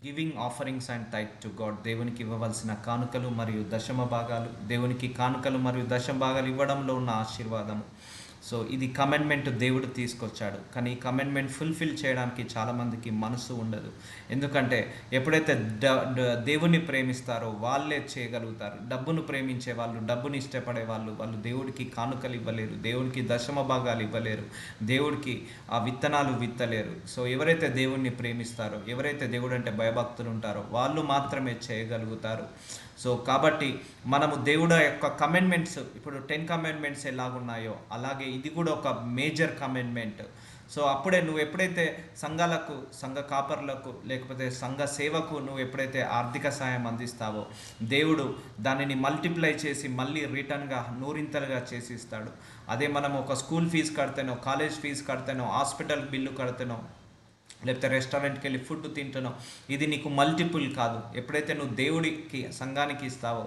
Giving offerings and tight to God. దేవునికి ఇవ్వవలసిన కానుకలు మరియు దశమ భాగాలు, దేవునికి కానుకలు మరియు దశమ భాగాలు ఇవ్వడంలో ఉన్న ఆశీర్వాదము. సో ఇది కమెండ్మెంట్ దేవుడు తీసుకొచ్చాడు, కానీ ఈ కమెండ్మెంట్ ఫుల్ఫిల్ చేయడానికి చాలామందికి మనసు ఉండదు. ఎందుకంటే ఎప్పుడైతే దేవుని ప్రేమిస్తారో వాళ్ళే చేయగలుగుతారు. డబ్బును ప్రేమించే వాళ్ళు, డబ్బుని ఇష్టపడే వాళ్ళు దేవుడికి కానుకలు ఇవ్వలేరు, దేవుడికి దశమ భాగాలు ఇవ్వలేరు, దేవుడికి ఆ విత్తనాలు విత్తలేరు. సో ఎవరైతే దేవుణ్ణి ప్రేమిస్తారో, ఎవరైతే దేవుడు అంటే భయభక్తులు ఉంటారో వాళ్ళు మాత్రమే చేయగలుగుతారు. సో కాబట్టి మనము దేవుడు యొక్క కమెండ్మెంట్స్, ఇప్పుడు 10 కమెండ్మెంట్స్ ఎలాగున్నాయో అలాగే ఇది కూడా ఒక మేజర్ కమెండ్మెంట్. సో అప్పుడే నువ్వు ఎప్పుడైతే సంఘాలకు, సంఘ కాపర్లకు, లేకపోతే సంఘ సేవకు నువ్వు ఎప్పుడైతే ఆర్థిక సాయం అందిస్తావో దేవుడు దానిని మల్టిప్లై చేసి మళ్ళీ రిటర్న్గా నూరింతలుగా చేసి ఇస్తాడు. అదే మనం ఒక స్కూల్ ఫీజు కడితేనో, కాలేజ్ ఫీజు కడితేనో, హాస్పిటల్ బిల్లు కడితేనో, లేకపోతే రెస్టారెంట్కి వెళ్ళి ఫుడ్ తింటున్నావు, ఇది నీకు మల్టిపుల్ కాదు. ఎప్పుడైతే నువ్వు దేవుడికి, సంఘానికి ఇస్తావో,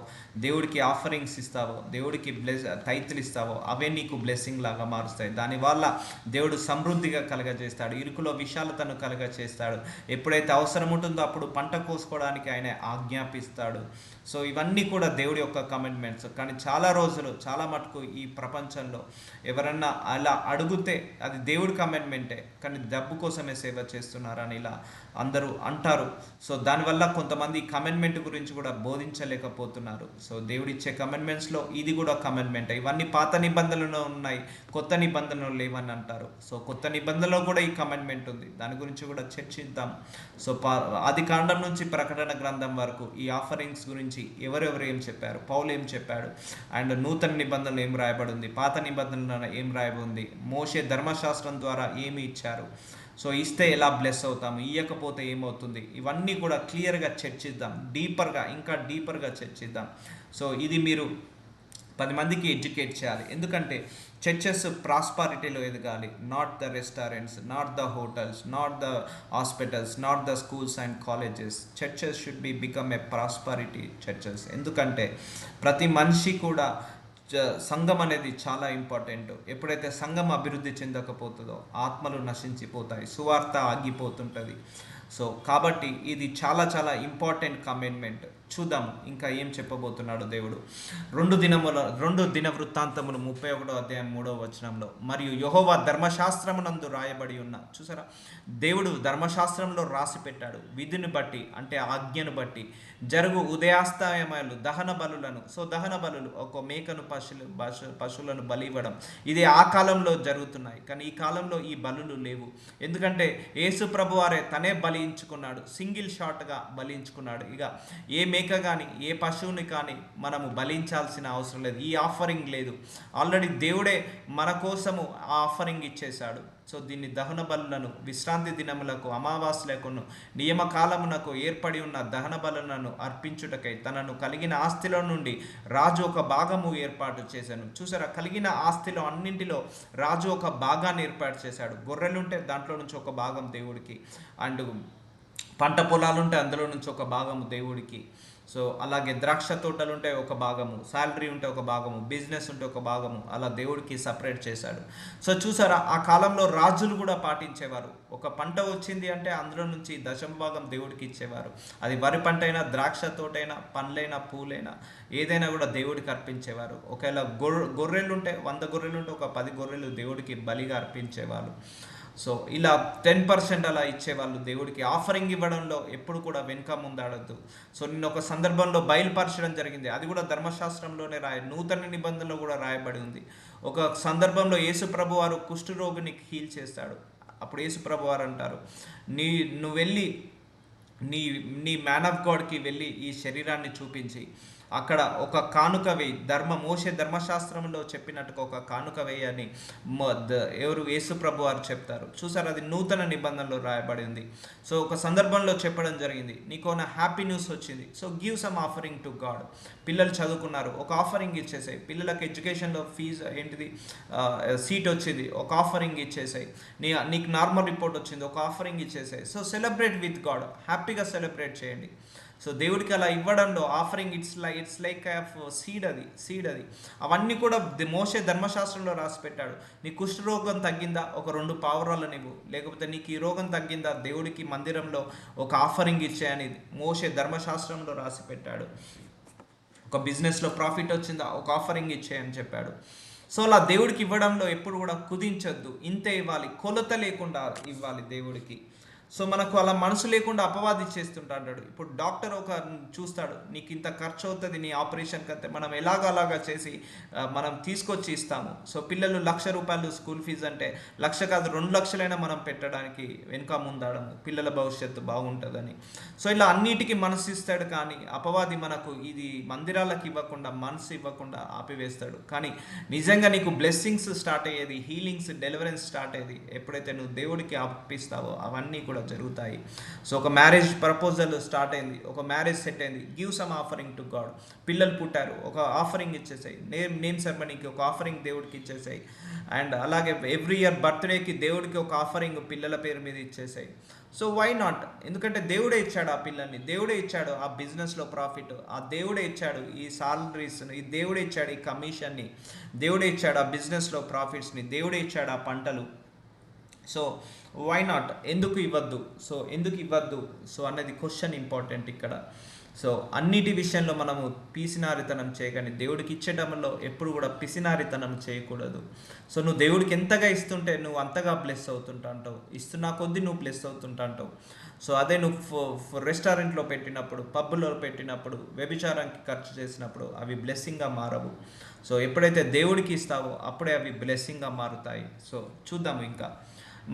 దేవుడికి ఆఫరింగ్స్ ఇస్తావో, దేవుడికి తైతులు ఇస్తావో అవే నీకు బ్లెస్సింగ్ లాగా మారుస్తాయి. దానివల్ల దేవుడు సమృద్ధిగా కలగజేస్తాడు, ఇరుకులో విశాలతను కలగజేస్తాడు. ఎప్పుడైతే అవసరం ఉంటుందో అప్పుడు పంట కోసుకోవడానికి ఆయన ఆజ్ఞాపిస్తాడు. సో ఇవన్నీ కూడా దేవుడి యొక్క కమిట్మెంట్స్. కానీ చాలా రోజులు, చాలా మటుకు ఈ ప్రపంచంలో ఎవరన్నా అలా అడిగితే అది దేవుడి కమిట్మెంటే, కానీ డబ్బు కోసమే సేవ చేస్తున్నారని ఇలా అందరూ అంటారు. సో దానివల్ల కొంతమంది కమిట్మెంట్ గురించి కూడా బోధించలేకపోతున్నారు. సో దేవుడిచ్చే కమిట్మెంట్స్లో ఇది కూడా కమిట్మెంట్. ఇవన్నీ పాత నిబంధనలు ఉన్నాయి, కొత్త నిబంధనలు లేవని అంటారు. సో కొత్త నిబంధనలో కూడా ఈ కమిట్మెంట్ ఉంది, దాని గురించి కూడా చర్చిద్దాం. సో ఆది కాండం నుంచి ప్రకటన గ్రంథం వరకు ఈ ఆఫరింగ్స్ గురించి ఎవరెవరు ఏం చెప్పారు, పౌలు ఏం చెప్పాడు, అండ్ నూతన నిబంధనలు ఏం రాయబడి ఉంది, పాత నిబంధనలు ఏం రాయబడి ఉంది, మోషే ధర్మశాస్త్రం ద్వారా ఏమి ఇచ్చారు, సో ఇస్తే ఎలా బ్లెస్ అవుతాము, ఇవ్వకపోతే ఏమవుతుంది, ఇవన్నీ కూడా క్లియర్గా చర్చిద్దాం, డీపర్గా, ఇంకా డీపర్గా చర్చిద్దాం. సో ఇది మీరు 10 మందికి ఎడ్యుకేట్ చేయాలి. ఎందుకంటే చర్చెస్ ప్రాస్పారిటీలో ఎదగాలి, not the restaurants, not the hotels, not the hospitals, not the schools and colleges. Churches should be become a prosperity churches. ఎందుకంటే ప్రతి మనిషి కూడా సంఘం అనేది చాలా ఇంపార్టెంట్. ఎప్పుడైతే సంఘం అభివృద్ధి చెందకపోతుందో ఆత్మలు నశించిపోతాయి, సువార్త ఆగిపోతుంటుంది. సో కాబట్టి ఇది చాలా చాలా ఇంపార్టెంట్ కమిట్మెంట్. చూద్దాం ఇంకా ఏం చెప్పబోతున్నాడు దేవుడు. 2 దిన వృత్తాంతములు 31వ అధ్యాయం 3వ వచనంలో, మరియు యెహోవా ధర్మశాస్త్రమునందు రాయబడి ఉన్న, చూసారా, దేవుడు ధర్మశాస్త్రంలో రాసి పెట్టాడు, విధిని బట్టి అంటే ఆజ్ఞను బట్టి జరుగు ఉదయాస్తమయాలు దహన బలులను. సో దహన బలులు ఒక మేకను, పశువులను బలి ఇవ్వడం, ఇది ఆ కాలంలో జరుగుతున్నాయి. కానీ ఈ కాలంలో ఈ బలులు లేవు. ఎందుకంటే యేసు ప్రభు వారే తనే బలించుకున్నాడు, సింగిల్ షాట్గా బలించుకున్నాడు. ఇక ఏ మేక కానీ ఏ పశువుని కానీ మనము బలించాల్సిన అవసరం లేదు, ఈ ఆఫరింగ్ లేదు. ఆల్రెడీ దేవుడే మన కోసము ఆ ఆఫరింగ్ ఇచ్చేశాడు. సో దీన్ని దహన బలులను, విశ్రాంతి దినములకు, అమావాస్యలకును, నియమకాలమునకు ఏర్పడి ఉన్న దహన బలులను అర్పించుటకై తనను కలిగిన ఆస్తిలో నుండి రాజు ఒక భాగము ఏర్పాటు చేశాను. చూసారా, కలిగిన ఆస్తిలో అన్నింటిలో రాజు ఒక భాగాన్ని ఏర్పాటు చేశాడు. గొర్రెలుంటే దాంట్లో నుంచి ఒక భాగం దేవుడికి, అండ్ పంట పొలాలుంటే అందులో నుంచి ఒక భాగము దేవుడికి. సో అలాగే ద్రాక్ష తోటలు ఉంటే ఒక భాగము, శాలరీ ఉంటే ఒక భాగము, బిజినెస్ ఉంటే ఒక భాగము, అలా దేవుడికి సపరేట్ చేశాడు. సో చూసారా, ఆ కాలంలో రాజులు కూడా పాటించేవారు. ఒక పంట వచ్చింది అంటే అందులో నుంచి దశమ భాగం దేవుడికి ఇచ్చేవారు. అది వరి పంట అయినా, ద్రాక్ష తోటైనా, పండ్లైనా, పూలైనా, ఏదైనా కూడా దేవుడికి అర్పించేవారు. ఒకవేళ గొర్రెలు ఉంటే 100 గొర్రెలు ఉంటే ఒక 10 గొర్రెలు దేవుడికి బలిగా అర్పించేవారు. సో ఇలా 10% అలా ఇచ్చేవాళ్ళు దేవుడికి. ఆఫరింగ్ ఇవ్వడంలో ఎప్పుడు కూడా వెనుక ముందాడద్దు. సో నిన్న ఒక సందర్భంలో బయలుపరచడం జరిగింది, అది కూడా ధర్మశాస్త్రంలోనే నూతన నిబంధనలో కూడా రాయబడి ఉంది. ఒక సందర్భంలో యేసు ప్రభు వారు కుష్ఠరోగిని హీల్ చేస్తాడు. అప్పుడు యేసు ప్రభు వారు అంటారు, నువ్వు వెళ్ళి నీ నీ మ్యాన్ ఆఫ్ గాడ్కి వెళ్ళి ఈ శరీరాన్ని చూపించి అక్కడ ఒక కానుక వేయి, మోషే ధర్మశాస్త్రంలో చెప్పినట్టుగా ఒక కానుక వేయి అని ఎవరు, యేసు ప్రభు వారు చెప్తారు. చూసారు, అది నూతన నిబంధనలో రాయబడి ఉంది. సో ఒక సందర్భంలో చెప్పడం జరిగింది, నీకు నా హ్యాపీ న్యూస్ వచ్చింది, so give some offering to God. పిల్లలు చదువుకున్నారు, ఒక ఆఫరింగ్ ఇచ్చేసాయి. పిల్లలకు ఎడ్యుకేషన్లో ఫీజు ఏంటిది, సీట్ వచ్చింది, ఒక ఆఫరింగ్ ఇచ్చేసాయి. నీకు నార్మల్ రిపోర్ట్ వచ్చింది, ఒక ఆఫరింగ్ ఇచ్చేసాయి. సో సెలబ్రేట్ విత్ గాడ్, హ్యాపీగా సెలబ్రేట్ చేయండి. సో దేవుడికి అలా ఇవ్వడంలో ఆఫరింగ్ ఇట్స్ లైక్ సీడ్ అది అవన్నీ కూడా మోషే ధర్మశాస్త్రంలో రాసి పెట్టాడు. నీ కుష్ఠరోగం తగ్గిందా, ఒక 2 పావురాలను ఇవ్వు. లేకపోతే నీకు ఈ రోగం తగ్గిందా, దేవుడికి మందిరంలో ఒక ఆఫరింగ్ ఇచ్చేయని మోషే ధర్మశాస్త్రంలో రాసి పెట్టాడు. ఒక బిజినెస్లో ప్రాఫిట్ వచ్చిందా, ఒక ఆఫరింగ్ ఇచ్చేయని చెప్పాడు. సో అలా దేవుడికి ఇవ్వడంలో ఎప్పుడు కూడా కుదించొద్దు, ఇంతే ఇవ్వాలి, కొలత లేకుండా ఇవ్వాలి దేవుడికి. సో మనకు అలా మనసు లేకుండా అపవాది చేస్తుంటాడు. ఇప్పుడు డాక్టర్ ఒక చూస్తాడు, నీకు ఇంత ఖర్చు అవుతుంది నీ ఆపరేషన్ కతే, మనం అలాగా చేసి మనం తీసుకొచ్చి ఇస్తాము. సో పిల్లలు ₹1,00,000 స్కూల్ ఫీజు అంటే 1,00,000 కాదు 2,00,000 మనం పెట్టడానికి వెనుక ముందాడము, పిల్లల భవిష్యత్తు బాగుంటుందని. సో ఇలా అన్నిటికీ మనసు ఇస్తాడు, కానీ అపవాది మనకు ఇది మందిరాలకు ఇవ్వకుండా, మనసు ఇవ్వకుండా ఆపివేస్తాడు. కానీ నిజంగా నీకు బ్లెస్సింగ్స్ స్టార్ట్ అయ్యేది, హీలింగ్స్, డెలివరెన్స్ స్టార్ట్ అయ్యేది ఎప్పుడైతే నువ్వు దేవుడికి అర్పిస్తావో అవన్నీ కూడా జరుగుతాయి. సో ఒక మ్యారేజ్ ప్రపోజల్ స్టార్ట్ అయింది, ఒక మ్యారేజ్ సెట్ అయింది, give some offering to God. పిల్లలు పుట్టారు, ఒక ఆఫరింగ్ ఇచ్చేసాయి. నేమ్ సెరమనీకి ఒక ఆఫరింగ్ దేవుడికి ఇచ్చేసాయి. అండ్ అలాగే ఎవ్రీ ఇయర్ బర్త్డేకి దేవుడికి ఒక ఆఫరింగ్ పిల్లల పేరు మీద ఇచ్చేసాయి. So why not? ఎందుకంటే దేవుడే ఇచ్చాడు ఆ పిల్లల్ని, దేవుడే ఇచ్చాడు ఆ బిజినెస్లో ప్రాఫిట్, ఆ దేవుడే ఇచ్చాడు ఈ సాలరీస్ని, ఈ దేవుడే ఇచ్చాడు ఈ కమిషన్ని, దేవుడే ఇచ్చాడు ఆ బిజినెస్లో ప్రాఫిట్స్ని, దేవుడే ఇచ్చాడు ఆ పంటలు. So why not? ఎందుకు ఇవ్వద్దు సో అన్నది క్వశ్చన్ ఇంపార్టెంట్ ఇక్కడ. సో అన్నిటి విషయంలో మనము పిసినారితనం చేయగానే, దేవుడికి ఇచ్చేటంలో ఎప్పుడు కూడా పిసినారితనం చేయకూడదు. సో నువ్వు దేవుడికి ఎంతగా ఇస్తుంటే నువ్వు అంతగా బ్లెస్ అవుతుంటాంటావు, ఇస్తున్నా కొద్దీ నువ్వు బ్లెస్ అవుతుంటాంటావు. సో అదే నువ్వు రెస్టారెంట్లో పెట్టినప్పుడు, పబ్లో పెట్టినప్పుడు, వ్యభిచారానికి ఖర్చు చేసినప్పుడు అవి బ్లెస్సింగ్గా మారవు. సో ఎప్పుడైతే దేవుడికి ఇస్తావో అప్పుడే అవి బ్లెస్సింగ్గా మారుతాయి. సో చూద్దాము ఇంకా.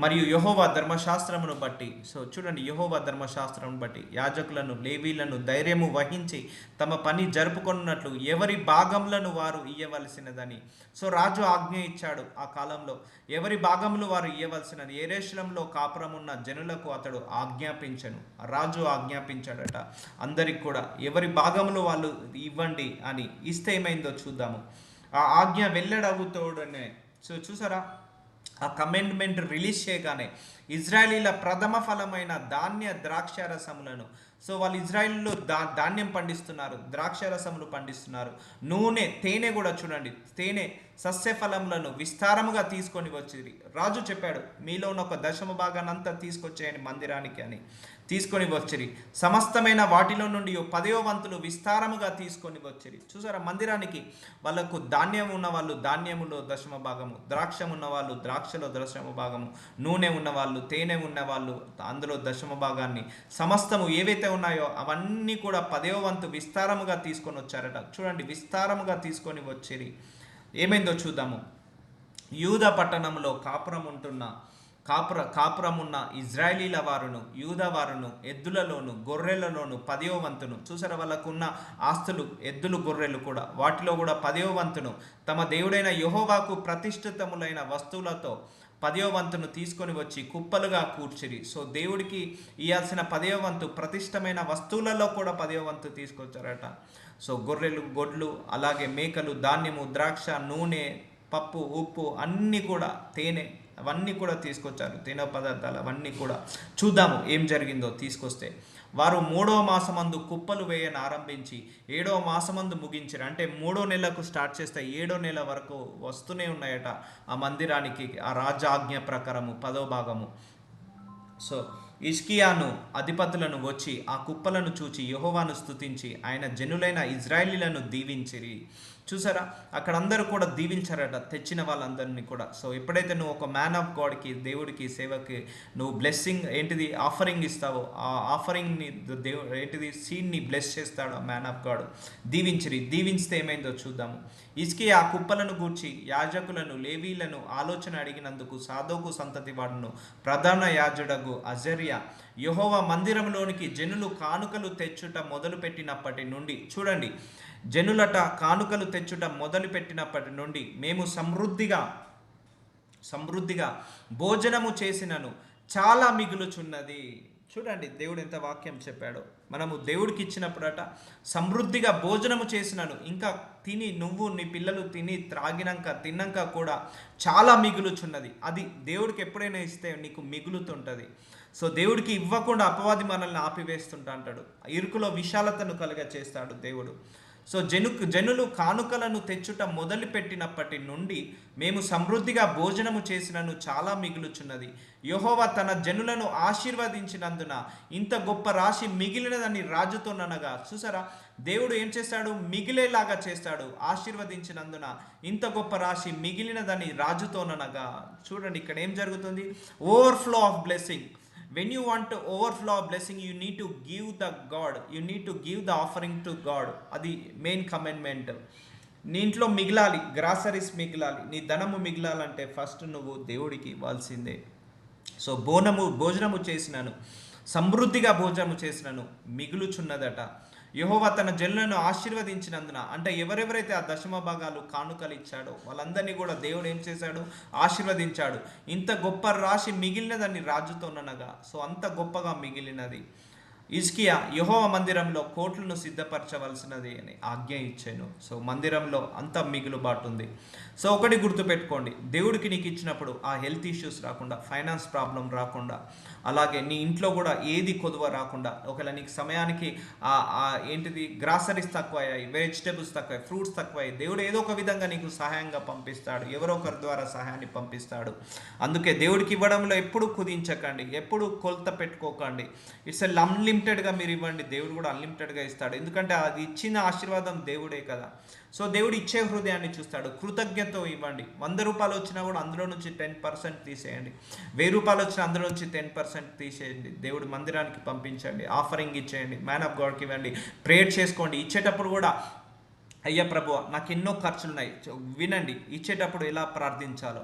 మరియు యెహోవా ధర్మశాస్త్రమును బట్టి, సో చూడండి, యెహోవా ధర్మశాస్త్రమును బట్టి యాజకులను, లేవీలను ధైర్యము వహించి తమ పని జరుపుకున్నట్లు ఎవరి భాగములను వారు ఇయ్యవలసినదని. సో రాజు ఆజ్ఞ ఇచ్చాడు ఆ కాలంలో, ఎవరి భాగములు వారు ఇయ్యవలసినది. యెరూషలేములో కాపురమున్న జనులకు అతడు ఆజ్ఞాపించను, రాజు ఆజ్ఞాపించాడట అందరికి కూడా ఎవరి భాగములు వాళ్ళు ఇవ్వండి అని. ఇస్తే ఏమైందో చూద్దాము. ఆ ఆజ్ఞ వెల్లడవుతోడనే. సో చూసారా, ఆ కమెండ్మెంట్ రిలీజ్ చేయగానే ఇజ్రాయేలీల ప్రథమ ఫలమైన ధాన్య ద్రాక్షారసములను, సో వాళ్ళు ఇజ్రాయిల్లో ధాన్యం పండిస్తున్నారు, ద్రాక్షారసములు పండిస్తున్నారు, నూనె, తేనె కూడా చూడండి, తేనె సస్యఫలములను విస్తారముగా తీసుకొని వచ్చిరి. రాజు చెప్పాడు, మీలో ఉన్న ఒక 10వ భాగానంతా తీసుకొచ్చేయని మందిరానికి అని. తీసుకొని వచ్చిరి. సమస్తమైన వాటిలో నుండి 10వ వంతులు విస్తారముగా తీసుకొని వచ్చిరి. చూసారా, మందిరానికి వాళ్ళకు ధాన్యం ఉన్న వాళ్ళు ధాన్యములో 10వ భాగము, ద్రాక్షం ఉన్న వాళ్ళు ద్రాక్షలో 10వ భాగము, నూనె ఉన్నవాళ్ళు, తేనె ఉన్నవాళ్ళు అందులో 10వ భాగాన్ని, సమస్తము ఏవైతే ఉన్నాయో అవన్నీ కూడా 10వ వంతు విస్తారముగా తీసుకొని వచ్చారట. చూడండి, విస్తారముగా తీసుకొని వచ్చిరి. ఏమైందో చూద్దాము. యూదా పట్టణంలో కాపురమున్న ఇజ్రాయేలీల వారును, యూదా వారును ఎద్దులలోను గొర్రెలలోను 10వ వంతును, చూసారా వాళ్ళకున్న ఆస్తులు, ఎద్దులు గొర్రెలు కూడా, వాటిలో కూడా 10వ వంతును తమ దేవుడైన యెహోవాకు ప్రతిష్ఠితములైన వస్తువులతో 10వ వంతును తీసుకొని వచ్చి కుప్పలుగా కూర్చిరి. సో దేవుడికి ఇవ్వాల్సిన 10వ వంతు ప్రతిష్టమైన వస్తువులలో కూడా 10వ వంతు తీసుకొచ్చారట. సో గొర్రెలు, గొడ్లు, అలాగే మేకలు, ధాన్యము, ద్రాక్ష, నూనె, పప్పు, ఉప్పు అన్నీ కూడా, తేనె అవన్నీ కూడా తీసుకొచ్చారు. తినే పదార్థాలు అవన్నీ కూడా. చూద్దాము ఏం జరిగిందో. తీసుకొస్తే వారు 3వ మాసమందు కుప్పలు వేయని ఆరంభించి 7వ మాసమందు ముగించారు. అంటే 3వ నెలకు స్టార్ట్ చేస్తే 7వ నెల వరకు వస్తూనే ఉన్నాయట ఆ మందిరానికి, ఆ రాజాజ్ఞ ప్రకారము 10వ భాగము. సో హిజ్కియాను అధిపతులను వచ్చి ఆ కుప్పలను చూచి యెహోవాను స్తుతించి ఆయన జనులైన ఇజ్రాయేలీలను దీవించిరి. చూసారా, అక్కడ అందరూ కూడా దీవించారట, తెచ్చిన వాళ్ళందరినీ కూడా. సో ఎప్పుడైతే నువ్వు ఒక మ్యాన్ ఆఫ్ గాడ్కి, దేవుడికి, సేవకి నువ్వు బ్లెస్సింగ్ ఏంటిది ఆఫరింగ్ ఇస్తావో, ఆ ఆఫరింగ్ని దేవుడు ఏంటిది సీడ్ని బ్లెస్ చేస్తాడు ఆ మ్యాన్ ఆఫ్ గాడ్. దీవించితే ఏమైందో చూద్దాము. హిజ్కియా ఆ కుప్పలను గూర్చి యాజకులను, లేవీలను ఆలోచన అడిగినందుకు సాదోకు సంతతి వాడును ప్రధాన యాజకుడగు అజర్యా యెహోవా మందిరంలోనికి జనులు కానుకలు తెచ్చుట మొదలుపెట్టినప్పటి నుండి, చూడండి, జనులట కానుకలు తెచ్చుట మొదలుపెట్టినప్పటి నుండి మేము సమృద్ధిగా భోజనము చేసినను చాలా మిగులుచున్నది. చూడండి దేవుడు ఎంత వాక్యం చెప్పాడో. మనము దేవుడికి ఇచ్చినప్పుడట సమృద్ధిగా భోజనము చేసినను, ఇంకా తిని నువ్వు నీ పిల్లలు తిన్నాక కూడా చాలా మిగులుచున్నది. అది దేవుడికి ఎప్పుడైనా ఇస్తే నీకు మిగులుతుంటుంది. సో దేవుడికి ఇవ్వకుండా అపవాది మనల్ని ఆపివేస్తుంటా అంటాడు. ఇరుకులో విశాలతను కలుగ చేస్తాడు దేవుడు. సో జనులు కానుకలను తెచ్చుట మొదలుపెట్టినప్పటి నుండి మేము సమృద్ధిగా భోజనము చేసినను చాలా మిగులుచున్నది. యెహోవా తన జనులను ఆశీర్వదించినందున ఇంత గొప్ప రాశి మిగిలినదని రాజుతోననగా. చూసారా, దేవుడు ఏం చేస్తాడు? మిగిలేలాగా చేస్తాడు. ఆశీర్వదించినందున ఇంత గొప్ప రాశి మిగిలినదని రాజుతోననగా. చూడండి ఇక్కడ ఏం జరుగుతుంది? Overflow of blessing. When you want to overflow blessing, you need to give the God, you need to give the offering to God. అది మెయిన్ కమెంట్మెంట్. నీ ఇంట్లో మిగిలాలి, గ్రాసరీస్ మిగిలాలి, నీ ధనము మిగిలాలంటే ఫస్ట్ నువ్వు దేవుడికి ఇవ్వాల్సిందే. సో భోజనము చేసినాను, సమృద్ధిగా భోజనము చేసినాను, మిగులుచున్నదట. యెహోవా తన జనులను ఆశీర్వదించినందున, అంటే ఎవరెవరైతే ఆ దశమ భాగాలు కానుకలు ఇచ్చాడో వాళ్ళందరినీ కూడా దేవుడు ఏం చేశాడు? ఆశీర్వదించాడు. ఇంత గొప్ప రాశి మిగిలినదని రాజుతోననగా. సో అంత గొప్పగా మిగిలినది. హిజ్కియా యెహోవా మందిరంలో కోట్లను సిద్ధపరచవలసినది అని ఆజ్ఞ ఇచ్చాను. సో మందిరంలో అంత మిగులుబాటు ఉంది. సో ఒకటి గుర్తుపెట్టుకోండి, దేవుడికి నీకు ఇచ్చినప్పుడు ఆ హెల్త్ ఇష్యూస్ రాకుండా, ఫైనాన్స్ ప్రాబ్లం రాకుండా, అలాగే నీ ఇంట్లో కూడా ఏది కొదువ రాకుండా, ఒకవేళ నీకు సమయానికి ఏంటిది గ్రాసరీస్ తక్కువయ్యాయి, వెజిటేబుల్స్ తక్కువయ్యాయి, ఫ్రూట్స్ తక్కువయ్యాయి, దేవుడు ఏదో ఒక విధంగా నీకు సహాయంగా పంపిస్తాడు, ఎవరో ఒకరి ద్వారా సహాయాన్ని పంపిస్తాడు. అందుకే దేవుడికి ఇవ్వడంలో ఎప్పుడు కుదించకండి, ఎప్పుడు కొలత పెట్టుకోకండి. ఇట్స్ అన్లిమిటెడ్గా మీరు ఇవ్వండి, దేవుడు కూడా అన్లిమిటెడ్గా ఇస్తాడు. ఎందుకంటే అది ఇచ్చిన ఆశీర్వాదం దేవుడే కదా. సో దేవుడు ఇచ్చే హృదయాన్ని చూస్తాడు. కృతజ్ఞతతో ఇవ్వండి. 100 రూపాయలు వచ్చినా కూడా అందులో నుంచి 10% తీసేయండి. 1000 రూపాయలు వచ్చినా అందులో నుంచి 10% తీసేయండి. దేవుడు మందిరానికి పంపించండి, ఆఫరింగ్ ఇచ్చేయండి, మ్యాన్ ఆఫ్ గాడ్కి ఇవ్వండి, ప్రేయర్ చేసుకోండి. ఇచ్చేటప్పుడు కూడా అయ్యా ప్రభువా నాకు ఎన్నో ఖర్చులు ఉన్నాయి, వినండి ఇచ్చేటప్పుడు ఎలా ప్రార్థించాలో.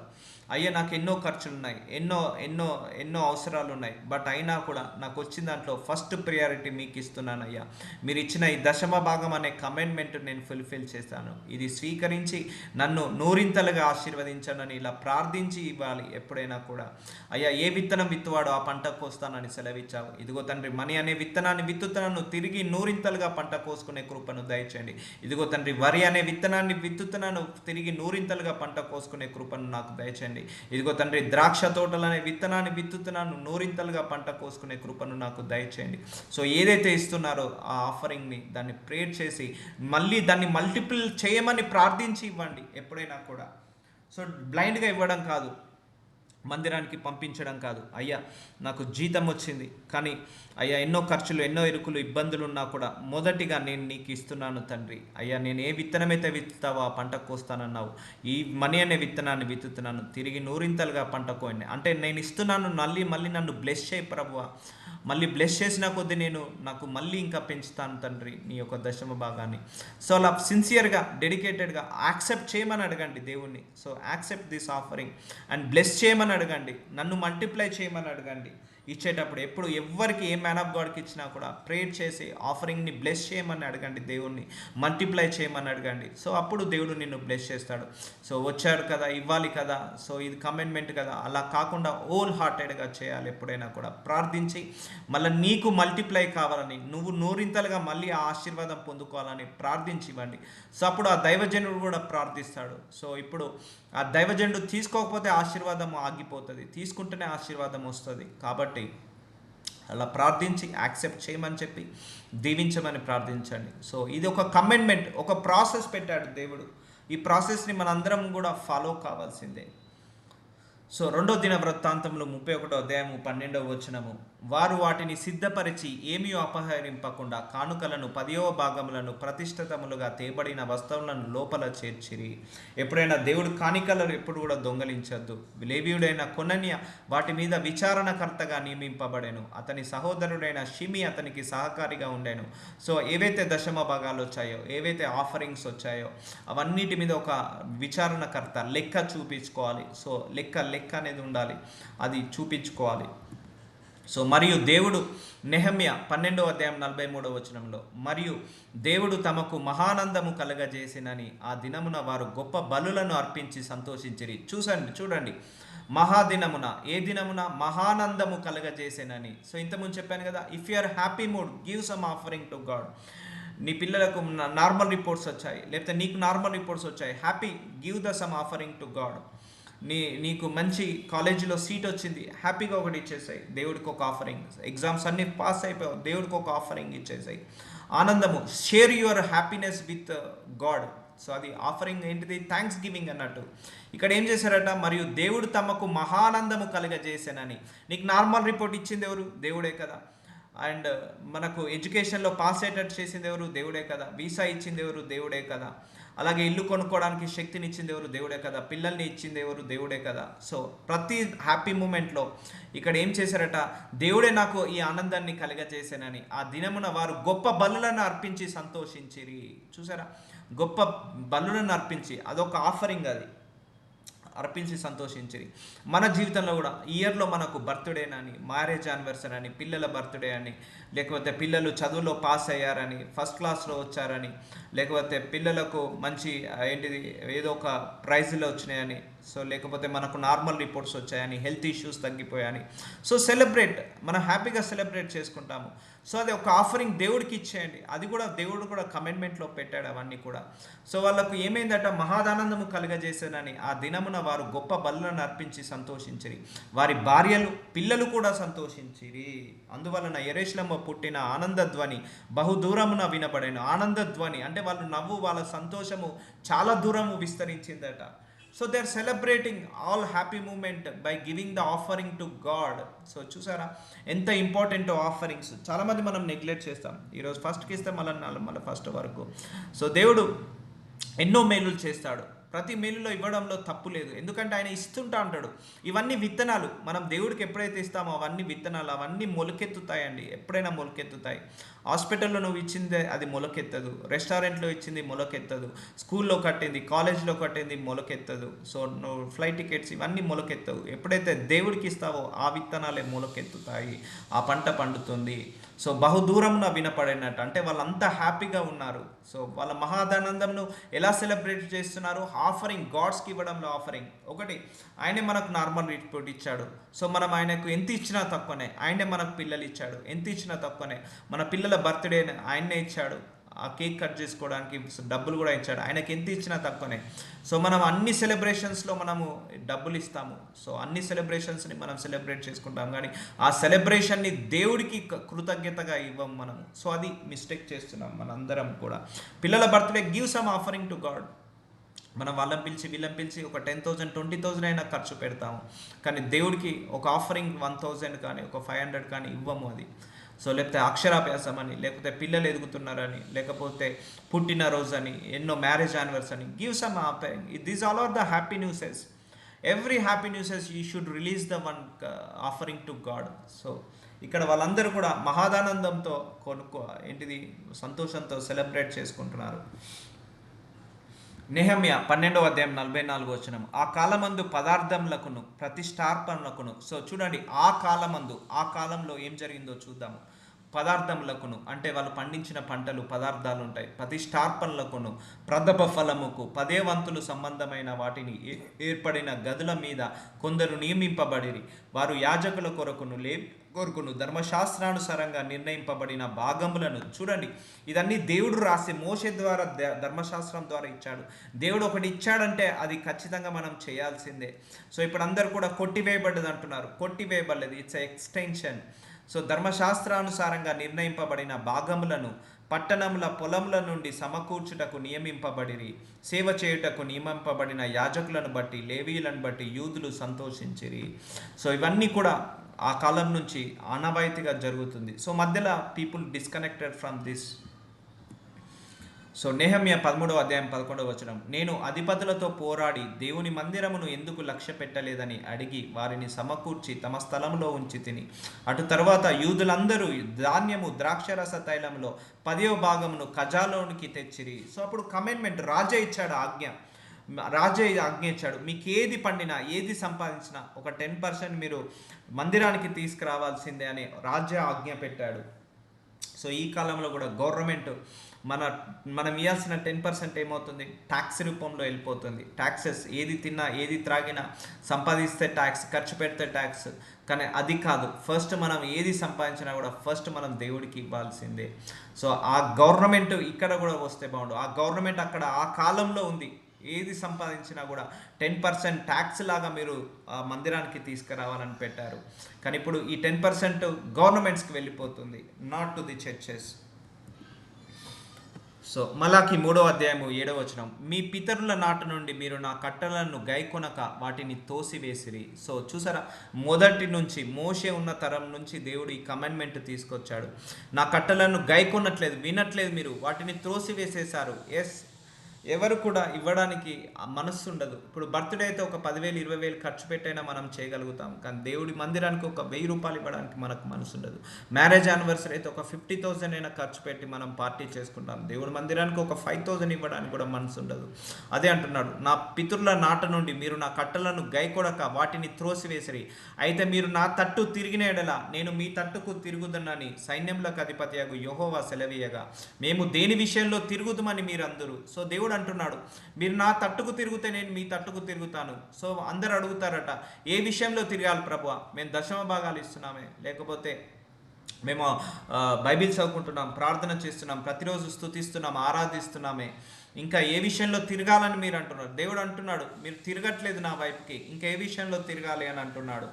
అయ్యా నాకు ఎన్నో ఖర్చులు ఉన్నాయి, ఎన్నో ఎన్నో ఎన్నో అవసరాలు ఉన్నాయి, బట్ అయినా కూడా నాకు వచ్చిన దాంట్లో ఫస్ట్ ప్రియారిటీ మీకు ఇస్తున్నాను అయ్యా. మీరు ఇచ్చిన ఈ దశమ భాగం అనే కమెంట్మెంట్ నేను ఫుల్ఫిల్ చేస్తాను. ఇది స్వీకరించి నన్ను నూరింతలుగా ఆశీర్వదించానని ఇలా ప్రార్థించి ఇవ్వాలి ఎప్పుడైనా కూడా. అయ్యా ఏ విత్తనం విత్తువాడో ఆ పంట కోస్తానని సెలవిచ్చావు. ఇదిగో తండ్రి మనీ అనే విత్తనాన్ని విత్తుతున్నాను, తిరిగి నూరింతలుగా పంట కోసుకునే కృపను దయచేయండి. ఇదిగో తండ్రి వరి అనే విత్తనాన్ని విత్తుతున్నాను, తిరిగి నూరింతలుగా పంట కోసుకునే కృపను నాకు దయచేయండి. ఇదిగో తండ్రి ద్రాక్ష తోటలు అనే విత్తనాన్ని విత్తుతున్నాను, నూరింతలుగా పంట కోసుకునే కృపను నాకు దయచేయండి. సో ఏదైతే ఇస్తున్నారో ఆ ఆఫరింగ్ని దాన్ని ప్రేర్ చేసి మళ్ళీ దాన్ని మల్టిపుల్ చేయమని ప్రార్థించి ఇవ్వండి ఎప్పుడైనా కూడా. సో బ్లైండ్గా ఇవ్వడం కాదు, మందిరానికి పంపించడం కాదు. అయ్యా నాకు జీతం వచ్చింది, కానీ అయ్యా ఎన్నో ఖర్చులు, ఎన్నో ఇరుకులు, ఇబ్బందులు ఉన్నా కూడా మొదటిగా నేను నీకు ఇస్తున్నాను తండ్రి. అయ్యా నేను ఏ విత్తనమైతే విత్తుతావో ఆ పంట కోస్తానన్నావు, ఈ మనీ అనే విత్తనాన్ని విత్తుతున్నాను, తిరిగి నూరింతలుగా పంట కోయండి. అంటే నేను ఇస్తున్నాను, మళ్ళీ నన్ను బ్లెస్ చేయి ప్రభువా, మళ్ళీ బ్లెస్ చేసిన కొద్దీ నాకు మళ్ళీ ఇంకా పెంచుతాను తండ్రి నీ యొక్క దశమ భాగాన్ని. సో అలా సిన్సియర్గా, డెడికేటెడ్గా యాక్సెప్ట్ చేయమని అడగండి దేవుణ్ణి. So accept this offering and bless చేయమని అడగండి, నన్ను మల్టిప్లై చేయమని అడగండి. ఇచ్చేటప్పుడు ఎప్పుడు ఎవరికి ఏ మ్యాన్ ఆఫ్ గాడ్కి ఇచ్చినా కూడా ప్రేయర్ చేసి ఆఫరింగ్ని బ్లెస్ చేయమని అడగండి, దేవుణ్ణి మల్టిప్లై చేయమని అడగండి. సో అప్పుడు దేవుడు నిన్ను బ్లెస్ చేస్తాడు. సో వచ్చాడు కదా, ఇవ్వాలి కదా, సో ఇది కమెంట్మెంట్ కదా, అలా కాకుండా హోల్ హార్టెడ్గా చేయాలి. ఎప్పుడైనా కూడా ప్రార్థించి మళ్ళీ నీకు మల్టిప్లై కావాలని, నువ్వు నూరింతలుగా మళ్ళీ ఆ ఆశీర్వాదం పొందుకోవాలని ప్రార్థించి ఇవ్వండి. సో అప్పుడు ఆ దైవజనుడు కూడా ప్రార్థిస్తాడు. సో ఇప్పుడు ఆ దైవజనుడు తీసుకోకపోతే ఆశీర్వాదం ఆగిపోతుంది, తీసుకుంటేనే ఆశీర్వాదం వస్తుంది. కాబట్టి అలా ప్రార్థించి యాక్సెప్ట్ చేయమని చెప్పి దీవించమని ప్రార్థించండి. సో ఇది ఒక కమెంట్మెంట్, ఒక ప్రాసెస్ పెట్టాడు దేవుడు. ఈ ప్రాసెస్ని మనందరం కూడా ఫాలో కావాల్సిందే. సో 2వ దిన వృత్తాంతంలో 31వ అధ్యాయము 12వ వచనము, వారు వాటిని సిద్ధపరిచి ఏమీ అపహరింపకుండా కానుకలను 10వ భాగములను ప్రతిష్ఠితములుగా తేబడిన వస్తువులను లోపల చేర్చిరి. ఎప్పుడైనా దేవుడు కానుకలను ఎప్పుడు కూడా దొంగలించద్దు. లేవీయుడైన కొనన్య వాటి మీద విచారణకర్తగా నియమింపబడెను. అతని సహోదరుడైన షిమి అతనికి సహకారిగా ఉండెను. సో ఏవైతే దశమ భాగాలు వచ్చాయో, ఏవైతే ఆఫరింగ్స్ వచ్చాయో అవన్నిటి మీద ఒక విచారణకర్త లెక్క చూపించుకోవాలి. సో లెక్క అనేది ఉండాలి, అది చూపించుకోవాలి. సో మరియు దేవుడు నెహెమ్యా 12వ అధ్యాయం 43వ వచనంలో, మరియు దేవుడు తమకు మహానందము కలగజేసినని ఆ దినమున వారు గొప్ప బలులను అర్పించి సంతోషించిరి. చూడండి మహాదినమున, ఏ దినమున? మహానందము కలగజేసేనని. సో ఇంతకుముందు చెప్పాను కదా, if you are happy mood give some offering to God. నీ పిల్లలకు నార్మల్ రిపోర్ట్స్ వచ్చాయి, లేకపోతే నీకు నార్మల్ రిపోర్ట్స్ వచ్చాయి, happy, give the some offering to God. నీకు మంచి కాలేజీలో సీట్ వచ్చింది, హ్యాపీగా ఒకటి ఇచ్చేసాయి, దేవుడికి ఒక ఆఫరింగ్. ఎగ్జామ్స్ అన్నీ పాస్ అయిపోయావు, దేవుడికి ఒక ఆఫరింగ్ ఇచ్చేసాయి. ఆనందము, share your happiness with God. So అది ఆఫరింగ్ ఏంటిది? థ్యాంక్స్ గివింగ్ అన్నట్టు. ఇక్కడ ఏం చేశారట? మరియు దేవుడు తమకు మహానందము కలుగజేశానని. నీకు నార్మల్ రిపోర్ట్ ఇచ్చింది ఎవరు? దేవుడే కదా. అండ్ మనకు ఎడ్యుకేషన్లో పాస్ అయ్యేటట్టు చేసింది ఎవరు? దేవుడే కదా. వీసా ఇచ్చింది ఎవరు? దేవుడే కదా. అలాగే ఇల్లు కొనుక్కోవడానికి శక్తిని ఇచ్చింది ఎవరు? దేవుడే కదా. పిల్లల్ని ఇచ్చింది ఎవరు? దేవుడే కదా. సో ప్రతి హ్యాపీ మూమెంట్లో ఇక్కడ ఏం చేశారట? దేవుడే నాకు ఈ ఆనందాన్ని కలగజేశానని. ఆ దినమున వారు గొప్ప బలులను అర్పించి సంతోషించిరి. చూసారా? గొప్ప బలులను అర్పించి, అదొక ఆఫరింగ్, అది అర్పించి సంతోషించిరి. మన జీవితంలో కూడా ఈ ఇయర్లో మనకు బర్త్డే అని, మ్యారేజ్ యానివర్సరీ అని, పిల్లల బర్త్డే అని, లేకపోతే పిల్లలు చదువులో పాస్ అయ్యారని, ఫస్ట్ క్లాస్లో వచ్చారని, లేకపోతే పిల్లలకు మంచి ఏంటిది ఏదో ఒక ప్రైజ్లు వచ్చినాయని, సో లేకపోతే మనకు నార్మల్ రిపోర్ట్స్ వచ్చాయని, హెల్త్ ఇష్యూస్ తగ్గిపోయాయని, సో సెలబ్రేట్, మనం హ్యాపీగా సెలబ్రేట్ చేసుకుంటాము. సో అది ఒక ఆఫరింగ్ దేవుడికి ఇచ్చేయండి. అది కూడా దేవుడు కూడా కమెంట్మెంట్లో పెట్టాడు అవన్నీ కూడా. సో వాళ్ళకు ఏమైందట? మహాదానందము కలుగజేశానని ఆ దినమున వారు గొప్ప బలులను అర్పించి సంతోషించిరి. వారి భార్యలు పిల్లలు కూడా సంతోషించిరి. అందువలన యెరూషలేములో పుట్టిన ఆనందధ్వని బహుదూరమున వినబడెను. ఆనందధ్వని అంటే వాళ్ళు నవ్వు, వాళ్ళ సంతోషము చాలా దూరము విస్తరించిందట. So they are celebrating all happy moment by giving the offering to God. So చూసారా ఎంత ఇంపార్టెంట్ ఆఫరింగ్స్. చాలామంది మనం నెగ్లెక్ట్ చేస్తాం. ఈరోజు ఫస్ట్కి ఇస్తే మళ్ళీ ఫస్ట్ వరకు. సో దేవుడు ఎన్నో మేలులు చేస్తాడు. ప్రతి మేలులో ఇవ్వడంలో తప్పు లేదు, ఎందుకంటే ఆయన ఇస్తుంటా అంటాడు. ఇవన్నీ విత్తనాలు. మనం దేవుడికి ఎప్పుడైతే ఇస్తామో అవన్నీ విత్తనాలు, అవన్నీ మొలకెత్తుతాయండి. ఎప్పుడైనా మొలకెత్తుతాయి. హాస్పిటల్లో నువ్వు ఇచ్చిందే అది మొలకెత్తదు, రెస్టారెంట్లో ఇచ్చింది మొలకెత్తదు, స్కూల్లో కట్టింది, కాలేజీలో కట్టింది మొలకెత్తదు. సో నువ్వు ఫ్లైట్ టికెట్స్ ఇవన్నీ మొలకెత్తవు. ఎప్పుడైతే దేవుడికి ఇస్తావో ఆ విత్తనాలే మొలకెత్తుతాయి, ఆ పంట పండుతుంది. సో బహుదూరంన వినపడినట్టు అంటే వాళ్ళంతా హ్యాపీగా ఉన్నారు. సో వాళ్ళ మహాదానందంను ఎలా సెలబ్రేట్ చేస్తున్నారు? ఆఫరింగ్, గాడ్స్కి ఇవ్వడంలో ఆఫరింగ్. ఒకటి, ఆయనే మనకు నార్మల్ రిపోర్ట్ ఇచ్చాడు. సో మనం ఆయనకు ఎంత ఇచ్చినా తక్కువనే. ఆయనే మనకు పిల్లలు ఇచ్చాడు, ఎంత ఇచ్చినా తక్కువనే. మన పిల్లల బర్త్డే ఆయనే ఇచ్చాడు, ఆ కేక్ కట్ చేసుకోవడానికి డబ్బులు కూడా ఇచ్చాడు. ఆయనకి ఎంత ఇచ్చినా తక్కువనే. సో మనం అన్ని సెలబ్రేషన్స్లో మనము డబ్బులు ఇస్తాము. సో అన్ని సెలబ్రేషన్స్ని మనం సెలబ్రేట్ చేసుకుంటాం, కానీ ఆ సెలబ్రేషన్ని దేవుడికి కృతజ్ఞతగా ఇవ్వం మనము. సో అది మిస్టేక్ చేస్తున్నాం మనందరం కూడా. పిల్లల birthday, give some offering to God. మనం వాళ్ళని పిలిచి వీళ్ళని పిలిచి ఒక 10,000 20,000 అయినా ఖర్చు పెడతాము, కానీ దేవుడికి ఒక ఆఫరింగ్ 1,000 కానీ ఒక 500 కానీ ఇవ్వము అది. సో లేకపోతే అక్షరాభ్యాసం అని, లేకపోతే పిల్లలు ఎదుగుతున్నారని, లేకపోతే పుట్టినరోజు అని, ఎన్నో మ్యారేజ్ యానివర్సరీ అని. Give some offering. These all are the happy newses. Every happy newses you should release the one offering to God. So ఇక్కడ వాళ్ళందరూ కూడా మహాదానందంతో ఏంటిది సంతోషంతో సెలబ్రేట్ చేసుకుంటున్నారు. నెహెమ్యా 12వ అధ్యాయం 44వ వచనం. ఆ కాలమందు పదార్థములకును ప్రతిష్టార్పణలకును. సో చూడండి, ఆ కాలమందు, ఆ కాలంలో ఏం జరిగిందో చూద్దాము. పదార్థములకును అంటే వాళ్ళు పండించిన పంటలు, పదార్థాలు ఉంటాయి. ప్రతిష్టార్పణలకును, ప్రథమ ఫలముకు, 10 వంతులు సంబంధమైన వాటిని ఏర్పడిన గదుల మీద కొందరు నియమింపబడిరి. వారు యాజకుల కొరకును కొరకును ధర్మశాస్త్రానుసారంగా నిర్ణయింపబడిన భాగములను. చూడండి, ఇదన్నీ దేవుడు రాసి మోషే ద్వారా ధర్మశాస్త్రం ద్వారా ఇచ్చాడు. దేవుడు ఒకటి ఇచ్చాడంటే అది ఖచ్చితంగా మనం చేయాల్సిందే. సో ఇప్పుడు అందరు కూడా కొట్టివేయబడ్డది అంటున్నారు. కొట్టివేయబడలేదు, ఇట్స్ ఎక్స్టెన్షన్. సో ధర్మశాస్త్రానుసారంగా నిర్ణయింపబడిన భాగములను పట్టణముల పొలముల నుండి సమకూర్చుటకు నియమింపబడిరి. సేవ చేయుటకు నియమింపబడిన యాజకులను బట్టి, లేవీయులను బట్టి యూదులు సంతోషించిరి. సో ఇవన్నీ కూడా ఆ కాలం నుంచి ఆనవాయితీగా జరుగుతుంది. సో మధ్యలో people disconnected from this. So నెహెమ్యా 13వ అధ్యాయం 11వ వచనం. నేను అధిపతులతో పోరాడి దేవుని మందిరమును ఎందుకు లక్ష్య పెట్టలేదని అడిగి వారిని సమకూర్చి తమ స్థలంలో ఉంచి తిని. అటు తర్వాత యూదులందరూ ధాన్యము ద్రాక్షరస తైలంలో 10వ భాగమును ఖజాలోనికి తెచ్చిరి. సో అప్పుడు కమెంట్మెంట్, రాజే ఇచ్చాడు ఆజ్ఞ. రాజే ఆజ్ఞ ఇచ్చాడు, మీకు ఏది పండినా ఏది సంపాదించినా ఒక 10% మీరు మందిరానికి తీసుకురావాల్సిందే అని రాజే ఆజ్ఞ పెట్టాడు. సో ఈ కాలంలో కూడా గవర్నమెంట్ మనం ఇవ్వాల్సిన 10% ఏమవుతుంది? ట్యాక్స్ రూపంలో వెళ్ళిపోతుంది. ట్యాక్సెస్, ఏది తిన్నా ఏది త్రాగినా, సంపాదిస్తే ట్యాక్స్, ఖర్చు పెడితే ట్యాక్స్. కానీ అది కాదు. ఫస్ట్ మనం ఏది సంపాదించినా కూడా ఫస్ట్ మనం దేవుడికి ఇవ్వాల్సిందే. సో ఆ గవర్నమెంట్ ఇక్కడ కూడా వస్తే బాగుండు. ఆ గవర్నమెంట్ అక్కడ ఆ కాలంలో ఉంది. ఏది సంపాదించినా కూడా 10% ట్యాక్స్ లాగా మీరు మందిరానికి తీసుకురావాలని పెట్టారు. కానీ ఇప్పుడు ఈ 10% గవర్నమెంట్స్కి వెళ్ళిపోతుంది, not to the churches. So మలాకి 3:7 మీ పితరుల నాటి నుండి మీరు నా కట్టలను గైకొనక వాటిని తోసివేసిరి. సో చూసారా, మొదటి నుంచి మోషే ఉన్న తరం నుంచి దేవుడు ఈ కమాండ్మెంట్ తీసుకొచ్చాడు. నా కట్టలను గైకొనట్లేదు, వినట్లేదు, మీరు వాటిని త్రోసివేసేశారు. ఎస్, ఎవరు కూడా ఇవ్వడానికి మనస్సు ఉండదు. ఇప్పుడు బర్త్డే అయితే ఒక 10,000 20,000 ఖర్చు పెట్టైనా మనం చేయగలుగుతాం, కానీ దేవుడి మందిరానికి ఒక 1,000 రూపాయలు ఇవ్వడానికి మనకు మనసు ఉండదు. మ్యారేజ్ యానివర్సరీ అయితే ఒక 50,000 అయినా ఖర్చు పెట్టి మనం పార్టీ చేసుకుంటాం. దేవుడి మందిరానికి ఒక 5,000 ఇవ్వడానికి కూడా మనసు ఉండదు. అదే అంటున్నాడు, నా పితరుల నాట నుండి మీరు నా కట్టలను గైకొడక వాటిని త్రోసివేసిరి. అయితే మీరు నా తట్టు తిరిగిన ఎడల నేను మీ తట్టుకు తిరుగుదనని సైన్యములకు అధిపతియగు యెహోవా సెలవీయగా, మేము దేని విషయంలో తిరుగుదుమని మీరు అందరూ. సో దేవుడు అంటున్నాడు, మీరు నా తట్టుకు తిరిగితే నేను మీ తట్టుకు తిరుగుతాను. సో అందరు అడుగుతారట, ఏ విషయంలో తిరగాలి ప్రభువా? మేము దశమ భాగాలు ఇస్తున్నామే, లేకపోతే మేము బైబిల్ చదువుకుంటున్నాం, ప్రార్థన చేస్తున్నాం, ప్రతిరోజు స్తుతిస్తున్నాం, ఆరాధిస్తున్నామే, ఇంకా ఏ విషయంలో తిరగాలని మీరు అంటున్నారు. దేవుడు అంటున్నాడు, మీరు తిరగట్లేదు నా వైపుకి, ఇంకా ఏ విషయంలో తిరగాలి అని అంటున్నాడు.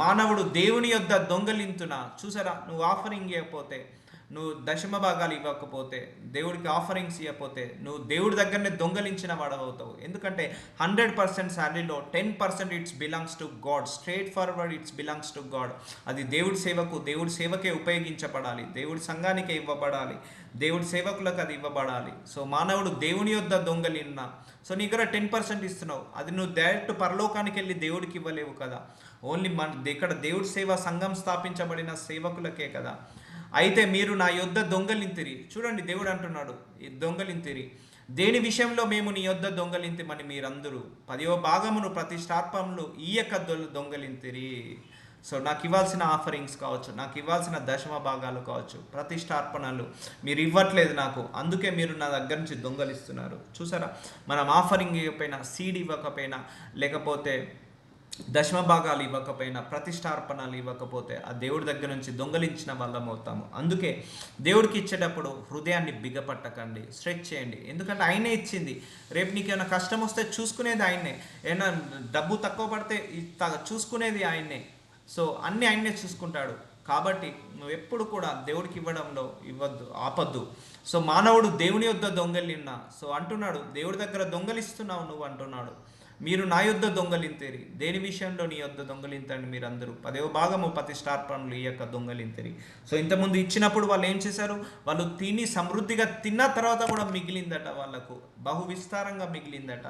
మానవుడు దేవుని యొద్ద దొంగలింతున. చూసారా, నువ్వు ఆఫరింగ్ ఇవ్వకపోతే, నువ్వు దశమ భాగాలు ఇవ్వకపోతే, దేవుడికి ఆఫరింగ్స్ ఇవ్వకపోతే, నువ్వు దేవుడి దగ్గరనే దొంగలించిన వాడవుతావు. ఎందుకంటే 100% శాలరీలో 10% it's belongs to God. Straight forward it's belongs to God. అది దేవుడి సేవకు, దేవుడి సేవకే ఉపయోగించబడాలి, దేవుడి సంఘానికే ఇవ్వబడాలి, దేవుడి సేవకులకు అది ఇవ్వబడాలి. సో మానవుడు దేవుని యొద్ద దొంగలిన్నా, సో నీ దగ్గర 10% ఇస్తున్నావు, అది నువ్వు డైరెక్ట్ పరలోకానికి వెళ్ళి దేవుడికి ఇవ్వలేవు కదా. ఓన్లీ ఇక్కడ దేవుడి సేవ సంఘం స్థాపించబడిన సేవకులకే కదా. అయితే మీరు నా యొద్ద దొంగలింతిరి. చూడండి, దేవుడు అంటున్నాడు, దొంగలింతిరి. దేని విషయంలో మేము నీ యొద్ద దొంగలింతిమని మీరందరూ 10వ భాగమును ప్రతిష్టార్పణలు ఈయక దొంగలింతిరి. సో నాకు ఇవ్వాల్సిన ఆఫరింగ్స్ కావచ్చు, నాకు ఇవ్వాల్సిన దశమ భాగాలు కావచ్చు, ప్రతిష్టార్పణలు మీరు ఇవ్వట్లేదు నాకు, అందుకే మీరు నా దగ్గర నుంచి దొంగలిస్తున్నారు. చూసారా, మనం ఆఫరింగ్ ఇవ్వకపోయినా, సీడ్ ఇవ్వకపోయినా, లేకపోతే దశమ భాగాలు ఇవ్వకపోయినా, ప్రతిష్టార్పణలు ఇవ్వకపోతే ఆ దేవుడి దగ్గర నుంచి దొంగలించిన వాళ్ళం అవుతాము. అందుకే దేవుడికి ఇచ్చేటప్పుడు హృదయాన్ని బిగపట్టకండి, స్ట్రెచ్ చేయండి. ఎందుకంటే ఆయనే ఇచ్చింది. రేపు నీకు ఏమైనా కష్టం వస్తే చూసుకునేది ఆయనే, ఏమైనా డబ్బు తక్కువ పడితే చూసుకునేది ఆయనే. సో అన్నీ ఆయనే చూసుకుంటాడు. కాబట్టి నువ్వు ఎప్పుడు కూడా దేవుడికి ఇవ్వడంలో ఆపద్దు. సో మానవుడు దేవుని యొద్ద దొంగలిన్నా, సో అంటున్నాడు, దేవుడి దగ్గర దొంగలిస్తున్నావు నువ్వు అంటున్నాడు. మీరు నా యొద్ద దొంగలింతేరి. దేని విషయంలో నీ యొద్ద దొంగలింతండి మీరందరూ? 10వ భాగము ప్రతిష్టార్పణలు ఇయ్యక దొంగలింతేరి. సో ఇంతకుముందు ఇచ్చినప్పుడు వాళ్ళు ఏం చేశారు? వాళ్ళు తిని సమృద్ధిగా తిన్న తర్వాత కూడా మిగిలిందట, వాళ్ళకు బహు విస్తారంగా మిగిలిందట,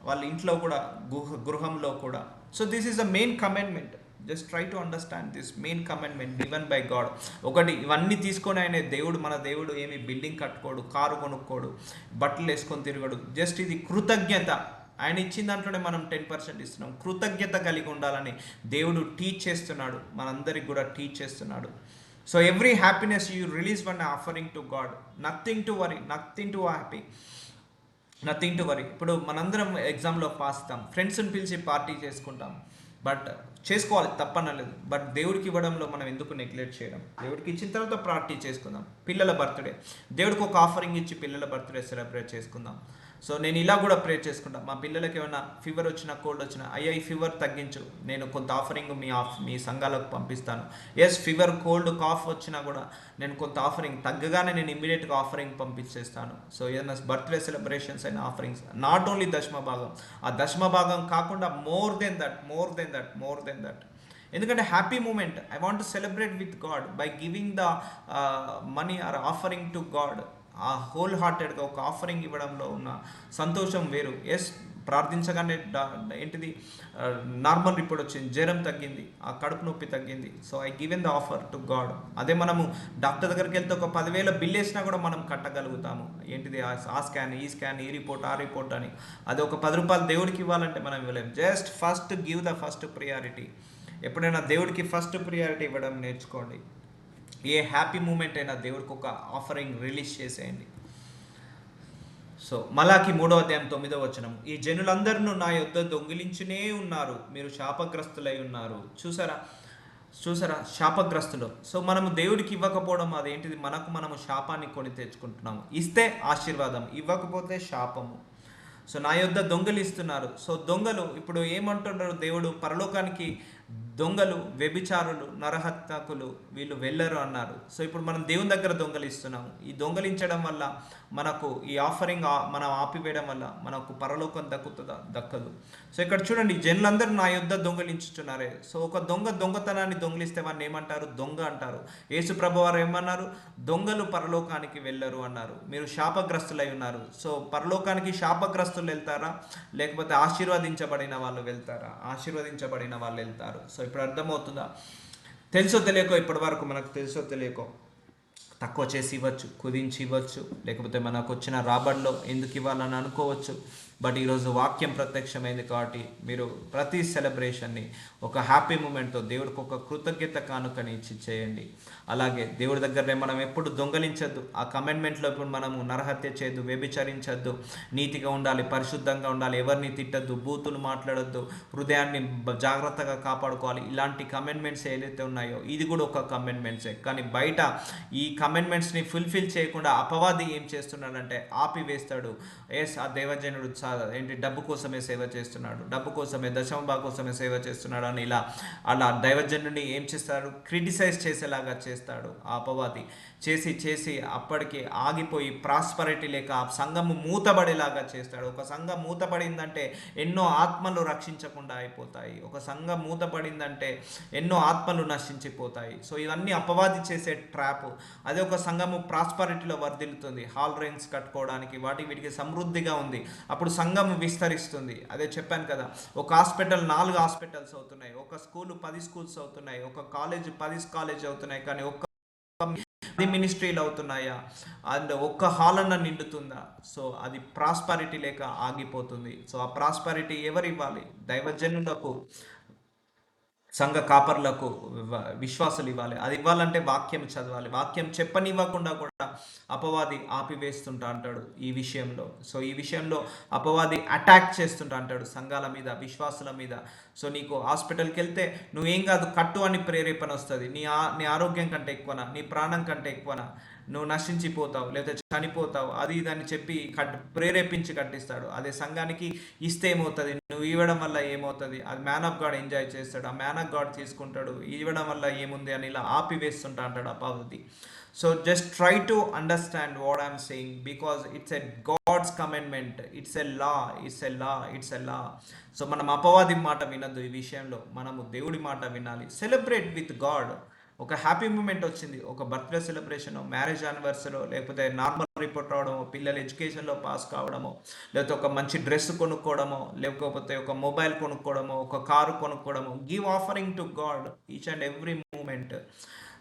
వాళ్ళ ఇంట్లో కూడా, గృహంలో కూడా. So this is the main commandment. Just try to understand this main commandment given by God. ఒకటి, ఇవన్నీ తీసుకొని ఆయన దేవుడు, మన దేవుడు ఏమి బిల్డింగ్ కట్టుకోడు, కారు కొనుక్కోడు, బట్టలు వేసుకొని తిరగడు. జస్ట్ ఇది కృతజ్ఞత. ఆయన ఇచ్చిన దాంట్లోనే మనం 10% ఇస్తున్నాం. కృతజ్ఞత కలిగి ఉండాలని దేవుడు టీచ్ చేస్తున్నాడు, మనందరికి కూడా టీచ్ చేస్తున్నాడు. So every happiness you release one offering to God. Nothing to worry, nothing to happy, nothing to worry. ఇప్పుడు మనందరం ఎగ్జామ్లో పాస్ అవుతాం, ఫ్రెండ్స్ని పిలిచి పార్టీ చేసుకుంటాం, బట్ చేసుకోవాలి, తప్పనలేదు. బట్ దేవుడికి ఇవ్వడంలో మనం ఎందుకు నెగ్లెక్ట్ చేయడం? దేవుడికి ఇచ్చిన తర్వాత పార్టీ చేసుకుందాం. పిల్లల బర్త్డే, దేవుడికి ఒక ఆఫరింగ్ ఇచ్చి పిల్లల బర్త్డే సెలబ్రేట్ చేసుకుందాం. సో నేను ఇలా కూడా ప్రే చేసుకుంటాను, మా పిల్లలకి ఏమైనా ఫీవర్ వచ్చినా, కోల్డ్ వచ్చినా, అయ్యా ఈ ఫీవర్ తగ్గించు, నేను కొంత ఆఫరింగ్ మీ సంఘాలకు పంపిస్తాను. ఎస్, ఫీవర్, కోల్డ్, కాఫ్ వచ్చినా కూడా నేను కొంత ఆఫరింగ్ తగ్గగానే నేను ఇమ్మీడియట్గా ఆఫరింగ్ పంపించేస్తాను. సో ఏదైనా బర్త్డే సెలబ్రేషన్స్ అయిన ఆఫరింగ్స్, నాట్ ఓన్లీ దశమ భాగం, ఆ దశమ భాగం కాకుండా మోర్ దెన్ దట్. ఎందుకంటే happy moment, I want to celebrate with God by giving the money or offering to God. ఆ హోల్ హార్టెడ్గా ఒక ఆఫరింగ్ ఇవ్వడంలో ఉన్న సంతోషం వేరు. ఎస్, ప్రార్థించగానే ఏంటిది నార్మల్ రిపోర్ట్ వచ్చింది, జ్వరం తగ్గింది, ఆ కడుపు నొప్పి తగ్గింది. So I given the offer to God. అదే మనము డాక్టర్ దగ్గరికి వెళ్తే ఒక 10,000 బిల్ వేసినా కూడా మనం కట్టగలుగుతాము. ఏంటిది ఆ స్కాన్, ఈ స్కాన్, ఈ రిపోర్ట్, ఆ రిపోర్ట్ అని. అది ఒక 10 రూపాయలు దేవుడికి ఇవ్వాలంటే మనం ఇవ్వలేము. Just first give the first priority. ఎప్పుడైనా దేవుడికి ఫస్ట్ ప్రియారిటీ ఇవ్వడం నేర్చుకోండి. ఏ హ్యాపీ మూమెంట్ అయినా దేవుడికి ఒక ఆఫరింగ్ రిలీజ్ చేసేయండి. సో మలాకి 3:9 ఈ జనులందరూ నా యొద్ద దొంగిలించునే ఉన్నారు, మీరు శాపగ్రస్తులై ఉన్నారు. చూసారా శాపగ్రస్తులు. సో మనము దేవుడికి ఇవ్వకపోవడం అదేంటిది? మనము శాపాన్ని కొని తెచ్చుకుంటున్నాము. ఇస్తే ఆశీర్వాదం, ఇవ్వకపోతే శాపము. సో నా యొద్ద దొంగలిస్తున్నారు. సో దొంగలు ఇప్పుడు ఏమంటున్నారు దేవుడు, పరలోకానికి దొంగలు, వ్యభిచారులు, నరహత్యకులు వీళ్ళు వెళ్ళరు అన్నారు. సో ఇప్పుడు మనం దేవుని దగ్గర దొంగలిస్తున్నాము. ఈ దొంగలించడం వల్ల మనకు ఈ ఆఫరింగ్ మనం ఆపివేయడం వల్ల మనకు పరలోకం దక్కుతుందా? దక్కదు. సో ఇక్కడ చూడండి, జనులందరూ నా యొద్ద దొంగలించుచున్నారే. సో ఒక దొంగతనాన్ని దొంగిలిస్తే వాడిని ఏమంటారు? దొంగ అంటారు. యేసు ప్రభు వారు ఏమన్నారు? దొంగలు పరలోకానికి వెళ్ళరు అన్నారు. మీరు శాపగ్రస్తులై ఉన్నారు. సో పరలోకానికి శాపగ్రస్తులు వెళ్తారా, లేకపోతే ఆశీర్వదించబడిన వాళ్ళు వెళ్తారా? ఆశీర్వదించబడిన వాళ్ళు వెళ్తారు. సో ఇప్పుడు అర్థమవుతుందా? తెలుసో తెలియకో, ఇప్పటి వరకు మనకు తెలుసో తెలియకో తక్కువ చేసి ఇవ్వచ్చు, కుదించి ఇవ్వచ్చు, లేకపోతే మనకు వచ్చిన రాబడిలో ఎందుకు ఇవ్వాలని అనుకోవచ్చు. బట్ ఈరోజు వాక్యం ప్రత్యక్షమైంది కాబట్టి మీరు ప్రతి సెలబ్రేషన్ని ఒక హ్యాపీ మూమెంట్తో దేవుడికి ఒక కృతజ్ఞత కానుకని ఇచ్చి చేయండి. అలాగే దేవుడి దగ్గరనే మనం ఎప్పుడు దొంగలించద్దు. ఆ కమెంట్మెంట్లో ఇప్పుడు మనము నరహత్య చేయొద్దు, వ్యభిచరించద్దు, నీతిగా ఉండాలి, పరిశుద్ధంగా ఉండాలి, ఎవరిని తిట్టద్దు, బూతులు మాట్లాడొద్దు, హృదయాన్ని జాగ్రత్తగా కాపాడుకోవాలి. ఇలాంటి కమెంట్మెంట్స్ ఏదైతే ఉన్నాయో ఇది కూడా ఒక కమెంట్మెంట్సే. కానీ బయట ఈ కమెంట్మెంట్స్ని ఫుల్ఫిల్ చేయకుండా అపవాది ఏం చేస్తున్నాడంటే ఆపివేస్తాడు. ఆ దేవజనుడు ఏంటి డబ్బు కోసమే సేవ చేస్తున్నాడు, డబ్బు కోసమే, దశమభాగ కోసమే సేవ చేస్తున్నాడు అని అలా దైవజనుడిని ఏం చేస్తాడు? క్రిటిసైజ్ చేసేలాగా చేస్తాడు ఆ అపవాది. చేసి అప్పటికి ఆగిపోయి ప్రాస్పరిటీ లేక ఆ సంఘము మూతబడేలాగా చేస్తాడు. ఒక సంఘం మూతపడిందంటే ఎన్నో ఆత్మలు రక్షించకుండా అయిపోతాయి. ఒక సంఘం మూతపడిందంటే ఎన్నో ఆత్మలు నశించిపోతాయి. సో ఇవన్నీ అపవాది చేసే ట్రాప్. అదే ఒక సంఘము ప్రాస్పరిటీలో వర్ధిల్లుతుంది, హాల్ రేంజ్ కట్టుకోవడానికి వీటికి సమృద్ధిగా ఉంది, అప్పుడు సంఘం విస్తరిస్తుంది. అదే చెప్పాను కదా, ఒక హాస్పిటల్ 4 హాస్పిటల్స్ అవుతున్నాయి, ఒక స్కూల్ 10 స్కూల్స్ అవుతున్నాయి, ఒక కాలేజ్ 10 కాలేజ్ అవుతున్నాయి, కానీ ఒక్క మినిస్ట్రీలు అవుతున్నాయా? అండ్ ఒక్క హాల్ అన్న నిండుతుందా? సో అది ప్రాస్పరిటీ లేక ఆగిపోతుంది. సో ఆ ప్రాస్పరిటీ ఎవరు ఇవ్వాలి? దైవజనులకు, సంఘ కాపర్లకు, విశ్వాసులు ఇవ్వాలి. అది ఇవ్వాలంటే వాక్యం చదవాలి. వాక్యం చెప్పనివ్వకుండా కూడా అపవాది ఆపివేస్తుంటా అంటాడు ఈ విషయంలో. సో ఈ విషయంలో అపవాది అటాక్ చేస్తుంటా అంటాడు సంఘాల మీద, విశ్వాసుల మీద. సో నీకు హాస్పిటల్కి వెళ్తే నువ్వేం కాదు కట్టు అని ప్రేరేపణ వస్తుంది. నీ ఆరోగ్యం కంటే ఎక్కువనా, నీ ప్రాణం కంటే ఎక్కువనా, నువ్వు నశించిపోతావు లేకపోతే చనిపోతావు, అది ఇదని చెప్పి ప్రేరేపించి కట్టిస్తాడు. అదే సంఘానికి ఇస్తే ఏమవుతుంది? నువ్వు ఇవ్వడం వల్ల ఏమవుతుంది? అది మ్యాన్ ఆఫ్ గాడ్ ఎంజాయ్ చేస్తాడు, ఆ మ్యాన్ ఆఫ్ గాడ్ తీసుకుంటాడు. ఇవ్వడం వల్ల ఏముంది అని ఇలా ఆపివేస్తుంటా అంటాడు అపవాది. So just try to understand what I'm saying, because it's a God's commandment, it's a law, it's a law. So మనం అపవాది మాట వినద్దు. ఈ విషయంలో మనము దేవుడి మాట వినాలి. Celebrate with God. ఒక హ్యాపీ మూమెంట్ వచ్చింది, ఒక బర్త్డే సెలబ్రేషన్, మ్యారేజ్ యానివర్సరీ, లేకపోతే నార్మల్ రిపోర్ట్ రావడమో, పిల్లలు ఎడ్యుకేషన్లో పాస్ కావడమో, లేకపోతే ఒక మంచి డ్రెస్ కొనుక్కోవడమో, లేకపోతే ఒక మొబైల్ కొనుక్కోవడమో, ఒక కారు కొనుక్కోవడమో. Give offering to God each and every moment.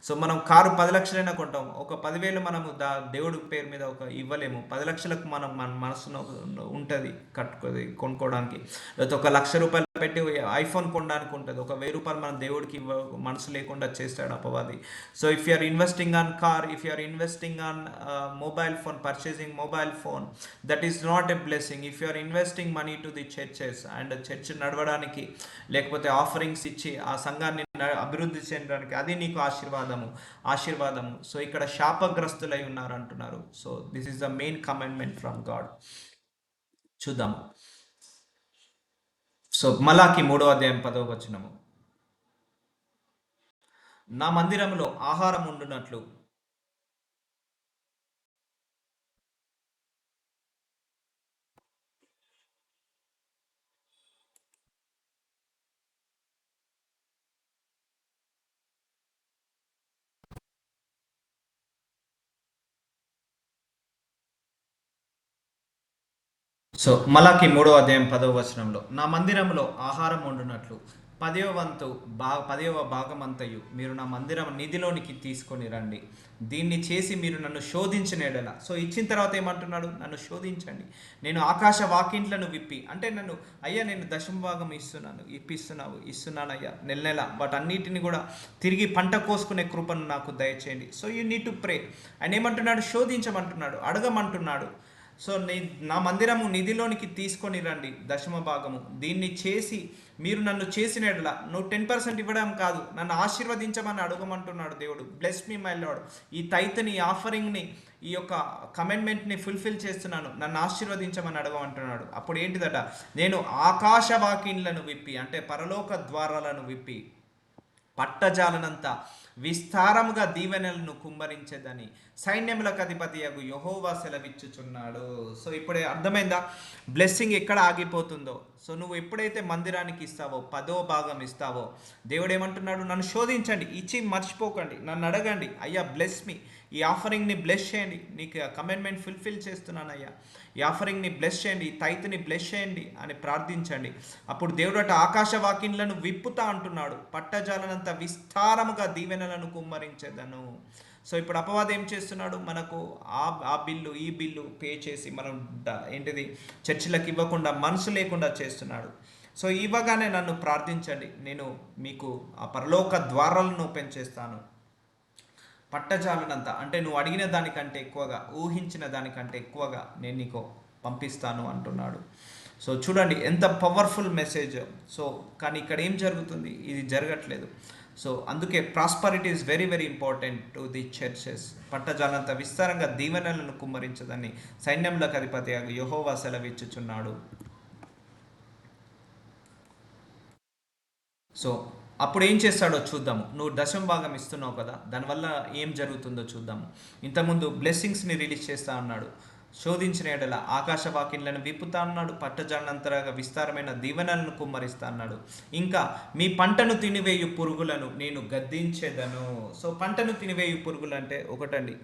So మనం కారు 10 లక్షలైనా కొంటాం, ఒక 10,000 మనము దేవుడి పేరు మీద ఒక ఇవ్వలేము. 10 లక్షలకు మన మనసులో ఉంటుంది కొనుక్కోవడానికి. లేకపోతే ఒక ₹1,00,000 పెట్టి ఐఫోన్ కొనడానికి ఉంటుంది. ఒక ₹1,000 మనం దేవుడికి మనసు లేకుండా చేస్తాడు అపవాది. So if you are investing on car, if you are investing on mobile phone, purchasing mobile phone, that is not a blessing. If you are investing money to the churches and church నడవడానికి, లేకపోతే offerings ఇచ్చి ఆ సంఘాన్ని అభివృద్ధి చేయడానికి, అది నీకు ఆశీర్వాదము. సో ఇక్కడ శాపగ్రస్తులై ఉన్నారు అంటున్నారు. So this is the main commandment from God. చూద్దాం. సో మలాకి 3:10 నా మందిరంలో ఆహారం ఉండునట్లు సో మలాకి 3:10 నా మందిరంలో ఆహారం వండునట్లు 10వ భాగమంతయు మీరు నా మందిరం నిధిలోనికి తీసుకొని రండి. దీన్ని చేసి మీరు నన్ను శోధించిన ఎడల. సో ఇచ్చిన తర్వాత ఏమంటున్నాడు? నన్ను శోధించండి. నేను ఆకాశ వాకింట్లను విప్పి, అంటే నన్ను అయ్యా నేను దశమభాగం ఇస్తున్నాను అయ్యా నెల వాటన్నిటిని కూడా తిరిగి పంట కోసుకునే కృపను నాకు దయచేయండి. So you need to pray. ఆయన ఏమంటున్నాడు? శోధించమంటున్నాడు, అడగమంటున్నాడు. సో నా మందిరము నిధిలోనికి తీసుకొని రండి, దశమ భాగము దీన్ని చేసి మీరు నన్ను చేసిన ఎడల, నువ్వు 10% ఇవ్వడం కాదు, నన్ను ఆశీర్వదించమని అడగమంటున్నాడు దేవుడు. Bless me my lord. ఈ తైత్ని, ఈ ఆఫరింగ్ని, ఈ యొక్క కమెంట్మెంట్ని ఫుల్ఫిల్ చేస్తున్నాను, నన్ను ఆశీర్వదించమని అడగమంటున్నాడు. అప్పుడు ఏంటిదట, నేను ఆకాశ వాకిన్లను విప్పి, అంటే పరలోక ద్వారాలను విప్పి పట్టజాలనంత విస్తారముగా దీవెనలను కుమ్మరించేదని సైన్యములకు అధిపతి యగు యెహోవా సెలవిచ్చుచున్నాడు. సో ఇప్పుడే అర్థమైందా బ్లెస్సింగ్ ఎక్కడ ఆగిపోతుందో? సో నువ్వు ఎప్పుడైతే మందిరానికి ఇస్తావో, 10వ భాగం ఇస్తావో, దేవుడు ఏమంటున్నాడు, నన్ను శోధించండి, ఇచ్చి మర్చిపోకండి, నన్ను అడగండి, అయ్యా బ్లెస్ మీ, ఈ ఆఫరింగ్ని బ్లెస్ చేయండి, నీకు కమిట్మెంట్ ఫుల్ఫిల్ చేస్తున్నాను అయ్యా, ఈ ఆఫరింగ్ని బ్లెస్ చేయండి, ఈ తైత్ని బ్లెస్ చేయండి అని ప్రార్థించండి. అప్పుడు దేవుడు అట ఆకాశ వాకిన్లను విప్పుతా అంటున్నాడు, పట్టజాలనంత విస్తారముగా దీవెనలను కుమ్మరించేదను. సో ఇప్పుడు అపవాదం ఏం చేస్తున్నాడు, మనకు ఆ బిల్లు ఈ బిల్లు పే చేసి మనం ఏంటిది చర్చిలకు ఇవ్వకుండా, మనసు లేకుండా చేస్తున్నాడు. సో ఇవ్వగానే నన్ను ప్రార్థించండి, నేను మీకు ఆ పరలోక ద్వారాలను ఓపెన్ చేస్తాను, పట్టజాలనంత, అంటే నువ్వు అడిగిన దానికంటే ఎక్కువగా, ఊహించిన దానికంటే ఎక్కువగా నేను నీకు పంపిస్తాను అంటున్నాడు. సో చూడండి ఎంత పవర్ఫుల్ మెసేజ్. సో కానీ ఇక్కడ ఏం జరుగుతుంది, ఇది జరగట్లేదు. సో అందుకే prosperity is very very important to the churches. పట్టజాలంత విస్తారంగా దీవెనలను కుమ్మరించదని సైన్యములకు అధిపతి యెహోవా సెలవిచ్చుచున్నాడు. సో అప్పుడు ఏం చేస్తాడో చూద్దాము. నువ్వు దశమ భాగం ఇస్తున్నావు కదా, దానివల్ల ఏం జరుగుతుందో చూద్దాము. ఇంతకుముందు బ్లెస్సింగ్స్ని రిలీజ్ చేస్తా అన్నాడు, శోధించిన ఎడల ఆకాశ వాకిన్లను విప్పుతా అన్నాడు, పట్టజాలంతరగా విస్తారమైన దీవెనలను కుమ్మరిస్తా అన్నాడు. ఇంకా మీ పంటను తినివేయు పురుగులను నేను గద్దించేదను. సో పంటను తినివేయు పురుగులు అంటే ఒకటండి,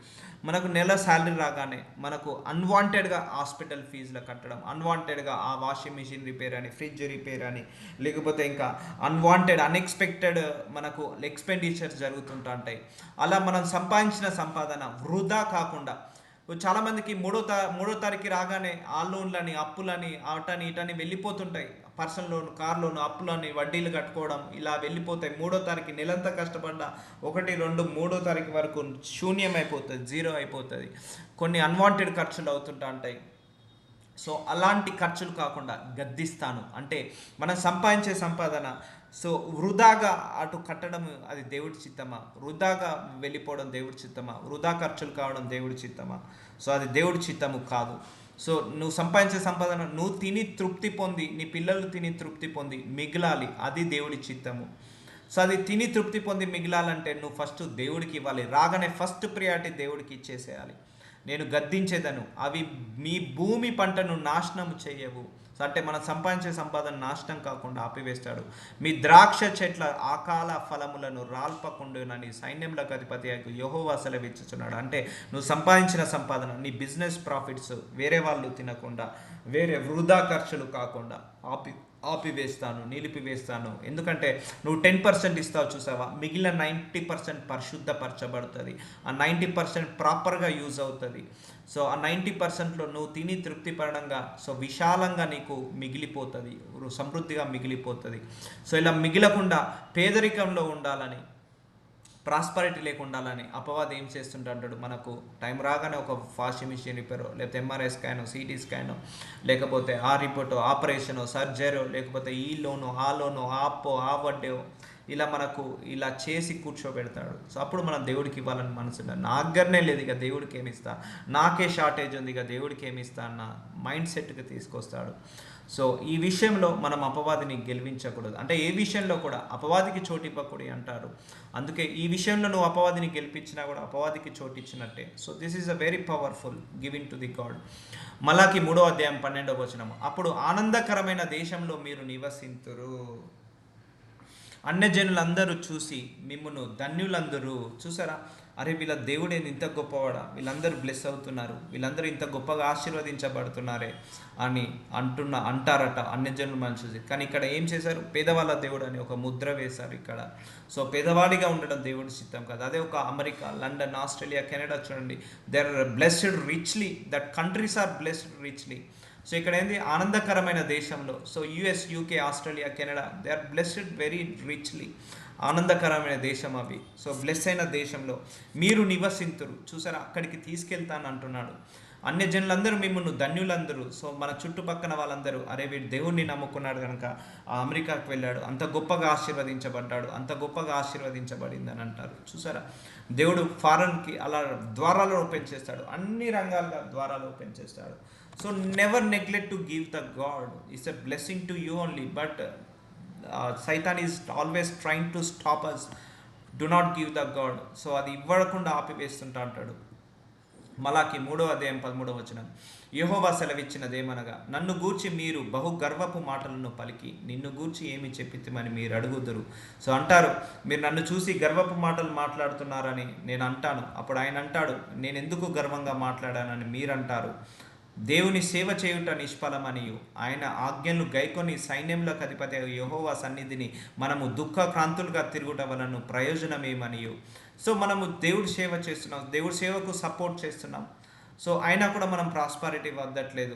మనకు నెల శాలరీ రాగానే మనకు అన్వాంటెడ్గా హాస్పిటల్ ఫీజులు కట్టడం, అన్వాంటెడ్గా ఆ వాషింగ్ మిషన్ రిపేర్ అని, ఫ్రిడ్జ్ రిపేర్ అని, లేకపోతే ఇంకా అన్వాంటెడ్ అన్ఎక్స్పెక్టెడ్ మనకు ఎక్స్పెండిచర్స్ జరుగుతుంటా ఉంటాయి. అలా మనం సంపాదించిన సంపాదన వృధా కాకుండా, చాలామందికి మూడో తారీఖు రాగానే ఆ లోన్లని, అప్పులని, అటని ఇటని వెళ్ళిపోతుంటాయి. పర్సనల్ లోన్, కార్ లోన్, అప్పులని, వడ్డీలు కట్టుకోవడం ఇలా వెళ్ళిపోతాయి. 3వ తారీఖు నెలంతా కష్టపడ్డ 1, 2, 3వ తారీఖు వరకు శూన్యం అయిపోతుంది, జీరో అయిపోతుంది. కొన్ని అన్వాంటెడ్ ఖర్చులు అవుతుంటా ఉంటాయి. సో అలాంటి ఖర్చులు కాకుండా గద్దిస్తాను, అంటే మనం సంపాదించే సంపాదన సో వృధాగా అటు కట్టడం అది దేవుడి చిత్తమా, వృధాగా వెళ్ళిపోవడం దేవుడి చిత్తమా, వృధా ఖర్చులు కావడం దేవుడి చిత్తమా? సో అది దేవుడి చిత్తము కాదు. సో నువ్వు సంపాదించే సంపాదన నువ్వు తిని తృప్తి పొంది, నీ పిల్లలు తిని తృప్తి పొంది మిగిలాలి, అది దేవుడి చిత్తము. సో అది తిని తృప్తి పొంది మిగిలాలంటే నువ్వు ఫస్ట్ దేవుడికి ఇవ్వాలి, రాగానే ఫస్ట్ ప్రియారిటీ దేవుడికి ఇచ్చేసేయాలి. నేను గద్దించేదను, అవి మీ భూమి పంటను నాశనం చేయవు. సో అంటే మనం సంపాదించే సంపాదన నాశనం కాకుండా ఆపివేస్తాడు. మీ ద్రాక్ష చెట్ల ఆకాల ఫలములను రాల్పకుండునని సైన్యములకు అధిపతి యెహోవా సెలవిచ్చుచున్నాడు. అంటే నువ్వు సంపాదించిన సంపాదన, నీ బిజినెస్ ప్రాఫిట్స్ వేరే వాళ్ళు తినకుండా, వేరే వృధా ఖర్చులు కాకుండా ఆపివేస్తాను, నిలిపివేస్తాను. ఎందుకంటే నువ్వు 10% ఇస్తావు చూసావా, మిగిలిన 90% పరిశుద్ధపరచబడుతుంది. ఆ 90% ప్రాపర్గా యూజ్ అవుతుంది. సో ఆ 90%లో నువ్వు తిని తృప్తి పడంగా సో విశాలంగా నీకు మిగిలిపోతుంది, సమృద్ధిగా మిగిలిపోతుంది. సో ఇలా మిగిలకుండా పేదరికంలో ఉండాలని, ప్రాస్పరిటీ లేకుండాలని అపవాది ఏం చేస్తుంటాడు, మనకు టైం రాగానే ఒక వాషింగ్ మిషన్ రిపేరో, లేకపోతే ఎంఆర్ఐ స్కానో, సిటీ స్కానో, లేకపోతే ఆ రిపోర్టో, ఆపరేషనో, సర్జరీ, లేకపోతే ఈ లోను, ఆ లోను, ఆ అప్పో, ఆ వడ్డో, ఇలా మనకు ఇలా చేసి కూర్చోబెడతాడు. సో అప్పుడు మనం దేవుడికి ఇవ్వాలని మనసు, నా దగ్గరనే లేదు ఇక దేవుడికి ఏమి ఇస్తా, నాకే షార్టేజ్ ఉంది ఇక దేవుడికి ఏమి ఇస్తా అన్న మైండ్ సెట్కి తీసుకొస్తాడు. సో ఈ విషయంలో మనం అపవాదిని గెలిపించకూడదు, అంటే ఏ విషయంలో కూడా అపవాదికి చోటు ఇవ్వకూడదు అంటారు. అందుకే ఈ విషయంలో నువ్వు అపవాదిని గెలిపించినా కూడా అపవాదికి చోటు ఇచ్చినట్టే. So this is a very powerful giving to the God. మలాకి 3వ అధ్యాయం 12వ వచనము, అప్పుడు ఆనందకరమైన దేశంలో మీరు నివసింతురు, అన్యజనులందరూ చూసి మిమ్మును ధన్యులందరూ. చూసారా, అరే వీళ్ళ దేవుడేంది ఇంత గొప్పవాడా, వీళ్ళందరూ బ్లెస్ అవుతున్నారు, వీళ్ళందరూ ఇంత గొప్పగా ఆశీర్వదించబడుతున్నారే అని అంటారట అన్యజనులు మనం చూసి. కానీ ఇక్కడ ఏం చేశారు, పేదవాళ్ళ దేవుడు అని ఒక ముద్ర వేశారు ఇక్కడ. సో పేదవాడిగా ఉండడం దేవుడి చిత్తం కదా. అదే ఒక అమెరికా, లండన్, ఆస్ట్రేలియా, కెనడా చూడండి, they are blessed richly, that countries are blessed richly. So ఇక్కడ ఏంది, ఆనందకరమైన దేశంలో. So US, UK, Australia, Canada, they are blessed very richly. ఆనందకరమైన దేశం అవి. సో బ్లెస్ అయిన దేశంలో మీరు నివసింతురు. చూసారా, అక్కడికి తీసుకెళ్తాను అంటున్నాడు. అన్యజనులందరూ మిమ్మల్ని ధన్యులందరూ. సో మన చుట్టుపక్కన వాళ్ళందరూ, అరే వీడు దేవుణ్ణి నమ్ముకున్నాడు కనుక ఆ అమెరికాకు వెళ్ళాడు, అంత గొప్పగా ఆశీర్వదించబడ్డాడు, అంత గొప్పగా ఆశీర్వదించబడిందని అంటారు. చూసారా, దేవుడు ఫారెన్కి అలా ద్వారాలు ఓపెన్ చేస్తాడు, అన్ని రంగాలుగా ద్వారాలు ఓపెన్ చేస్తాడు. So never neglect to give the God. It's a blessing to you only, but సైతాన్ is always trying to stop us. Do not give the God. So అది ఇవ్వకుండా ఆపివేస్తుంటా అంటాడు. మలాకి 3:13 యెహోవా సెలవిచ్చినదేమనగా, నన్ను గూర్చి మీరు బహు గర్వపు మాటలను పలికి నిన్ను గూర్చి ఏమి చెప్పితిమని మీరు అడుగుదురు. సో అంటారు, మీరు నన్ను చూసి గర్వపు మాటలు మాట్లాడుతున్నారని నేను అంటాను. అప్పుడు ఆయన అంటాడు, నేను ఎందుకు గర్వంగా మాట్లాడానని మీరంటారు. దేవుని సేవ చేయుట నిష్ఫలమనియు ఆయన ఆజ్ఞలు గైకొని సైన్యములకు అధిపతి యెహోవా సన్నిధిని మనము దుఃఖక్రాంతులుగా తిరుగుట వలన ప్రయోజనమేమనియు. సో మనము దేవుడి సేవ చేస్తున్నాం, దేవుడి సేవకు సపోర్ట్ చేస్తున్నాం. సో అయినా కూడా మనం ప్రాస్పారిటీ వద్దట్లేదు.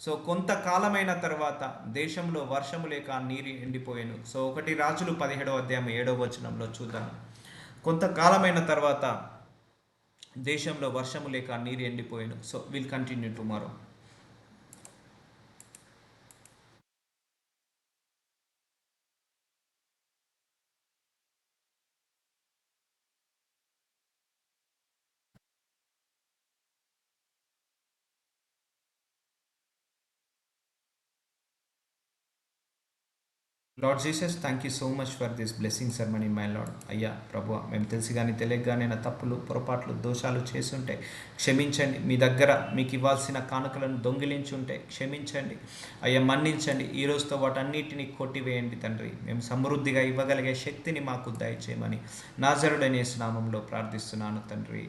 సో కొంతకాలమైన తర్వాత దేశంలో వర్షము లేక నీరు ఎండిపోయాను. సో 1 రాజులు 17:7 చూద్దాం. కొంతకాలమైన తర్వాత దేశంలో వర్షము లేక నీరు ఎండిపోయాను. So will continue tomorrow. Lord Jesus, thank you so much for this blessing ceremony my Lord. అయ్యా ప్రభు, మేము తెలిసి కానీ తెలియక కానీ నా తప్పులు, పొరపాట్లు, దోషాలు చేస్తుంటే క్షమించండి. మీ దగ్గర మీకు ఇవ్వాల్సిన కానుకలను దొంగిలించుంటే క్షమించండి అయ్యా, మన్నించండి. ఈ రోజుతో వాటన్నిటిని కొట్టివేయండి తండ్రి. మేము సమృద్ధిగా ఇవ్వగలిగే శక్తిని మాకు దయచేయమని నాజరుడైన యేసు నామములో ప్రార్థిస్తున్నాను తండ్రి.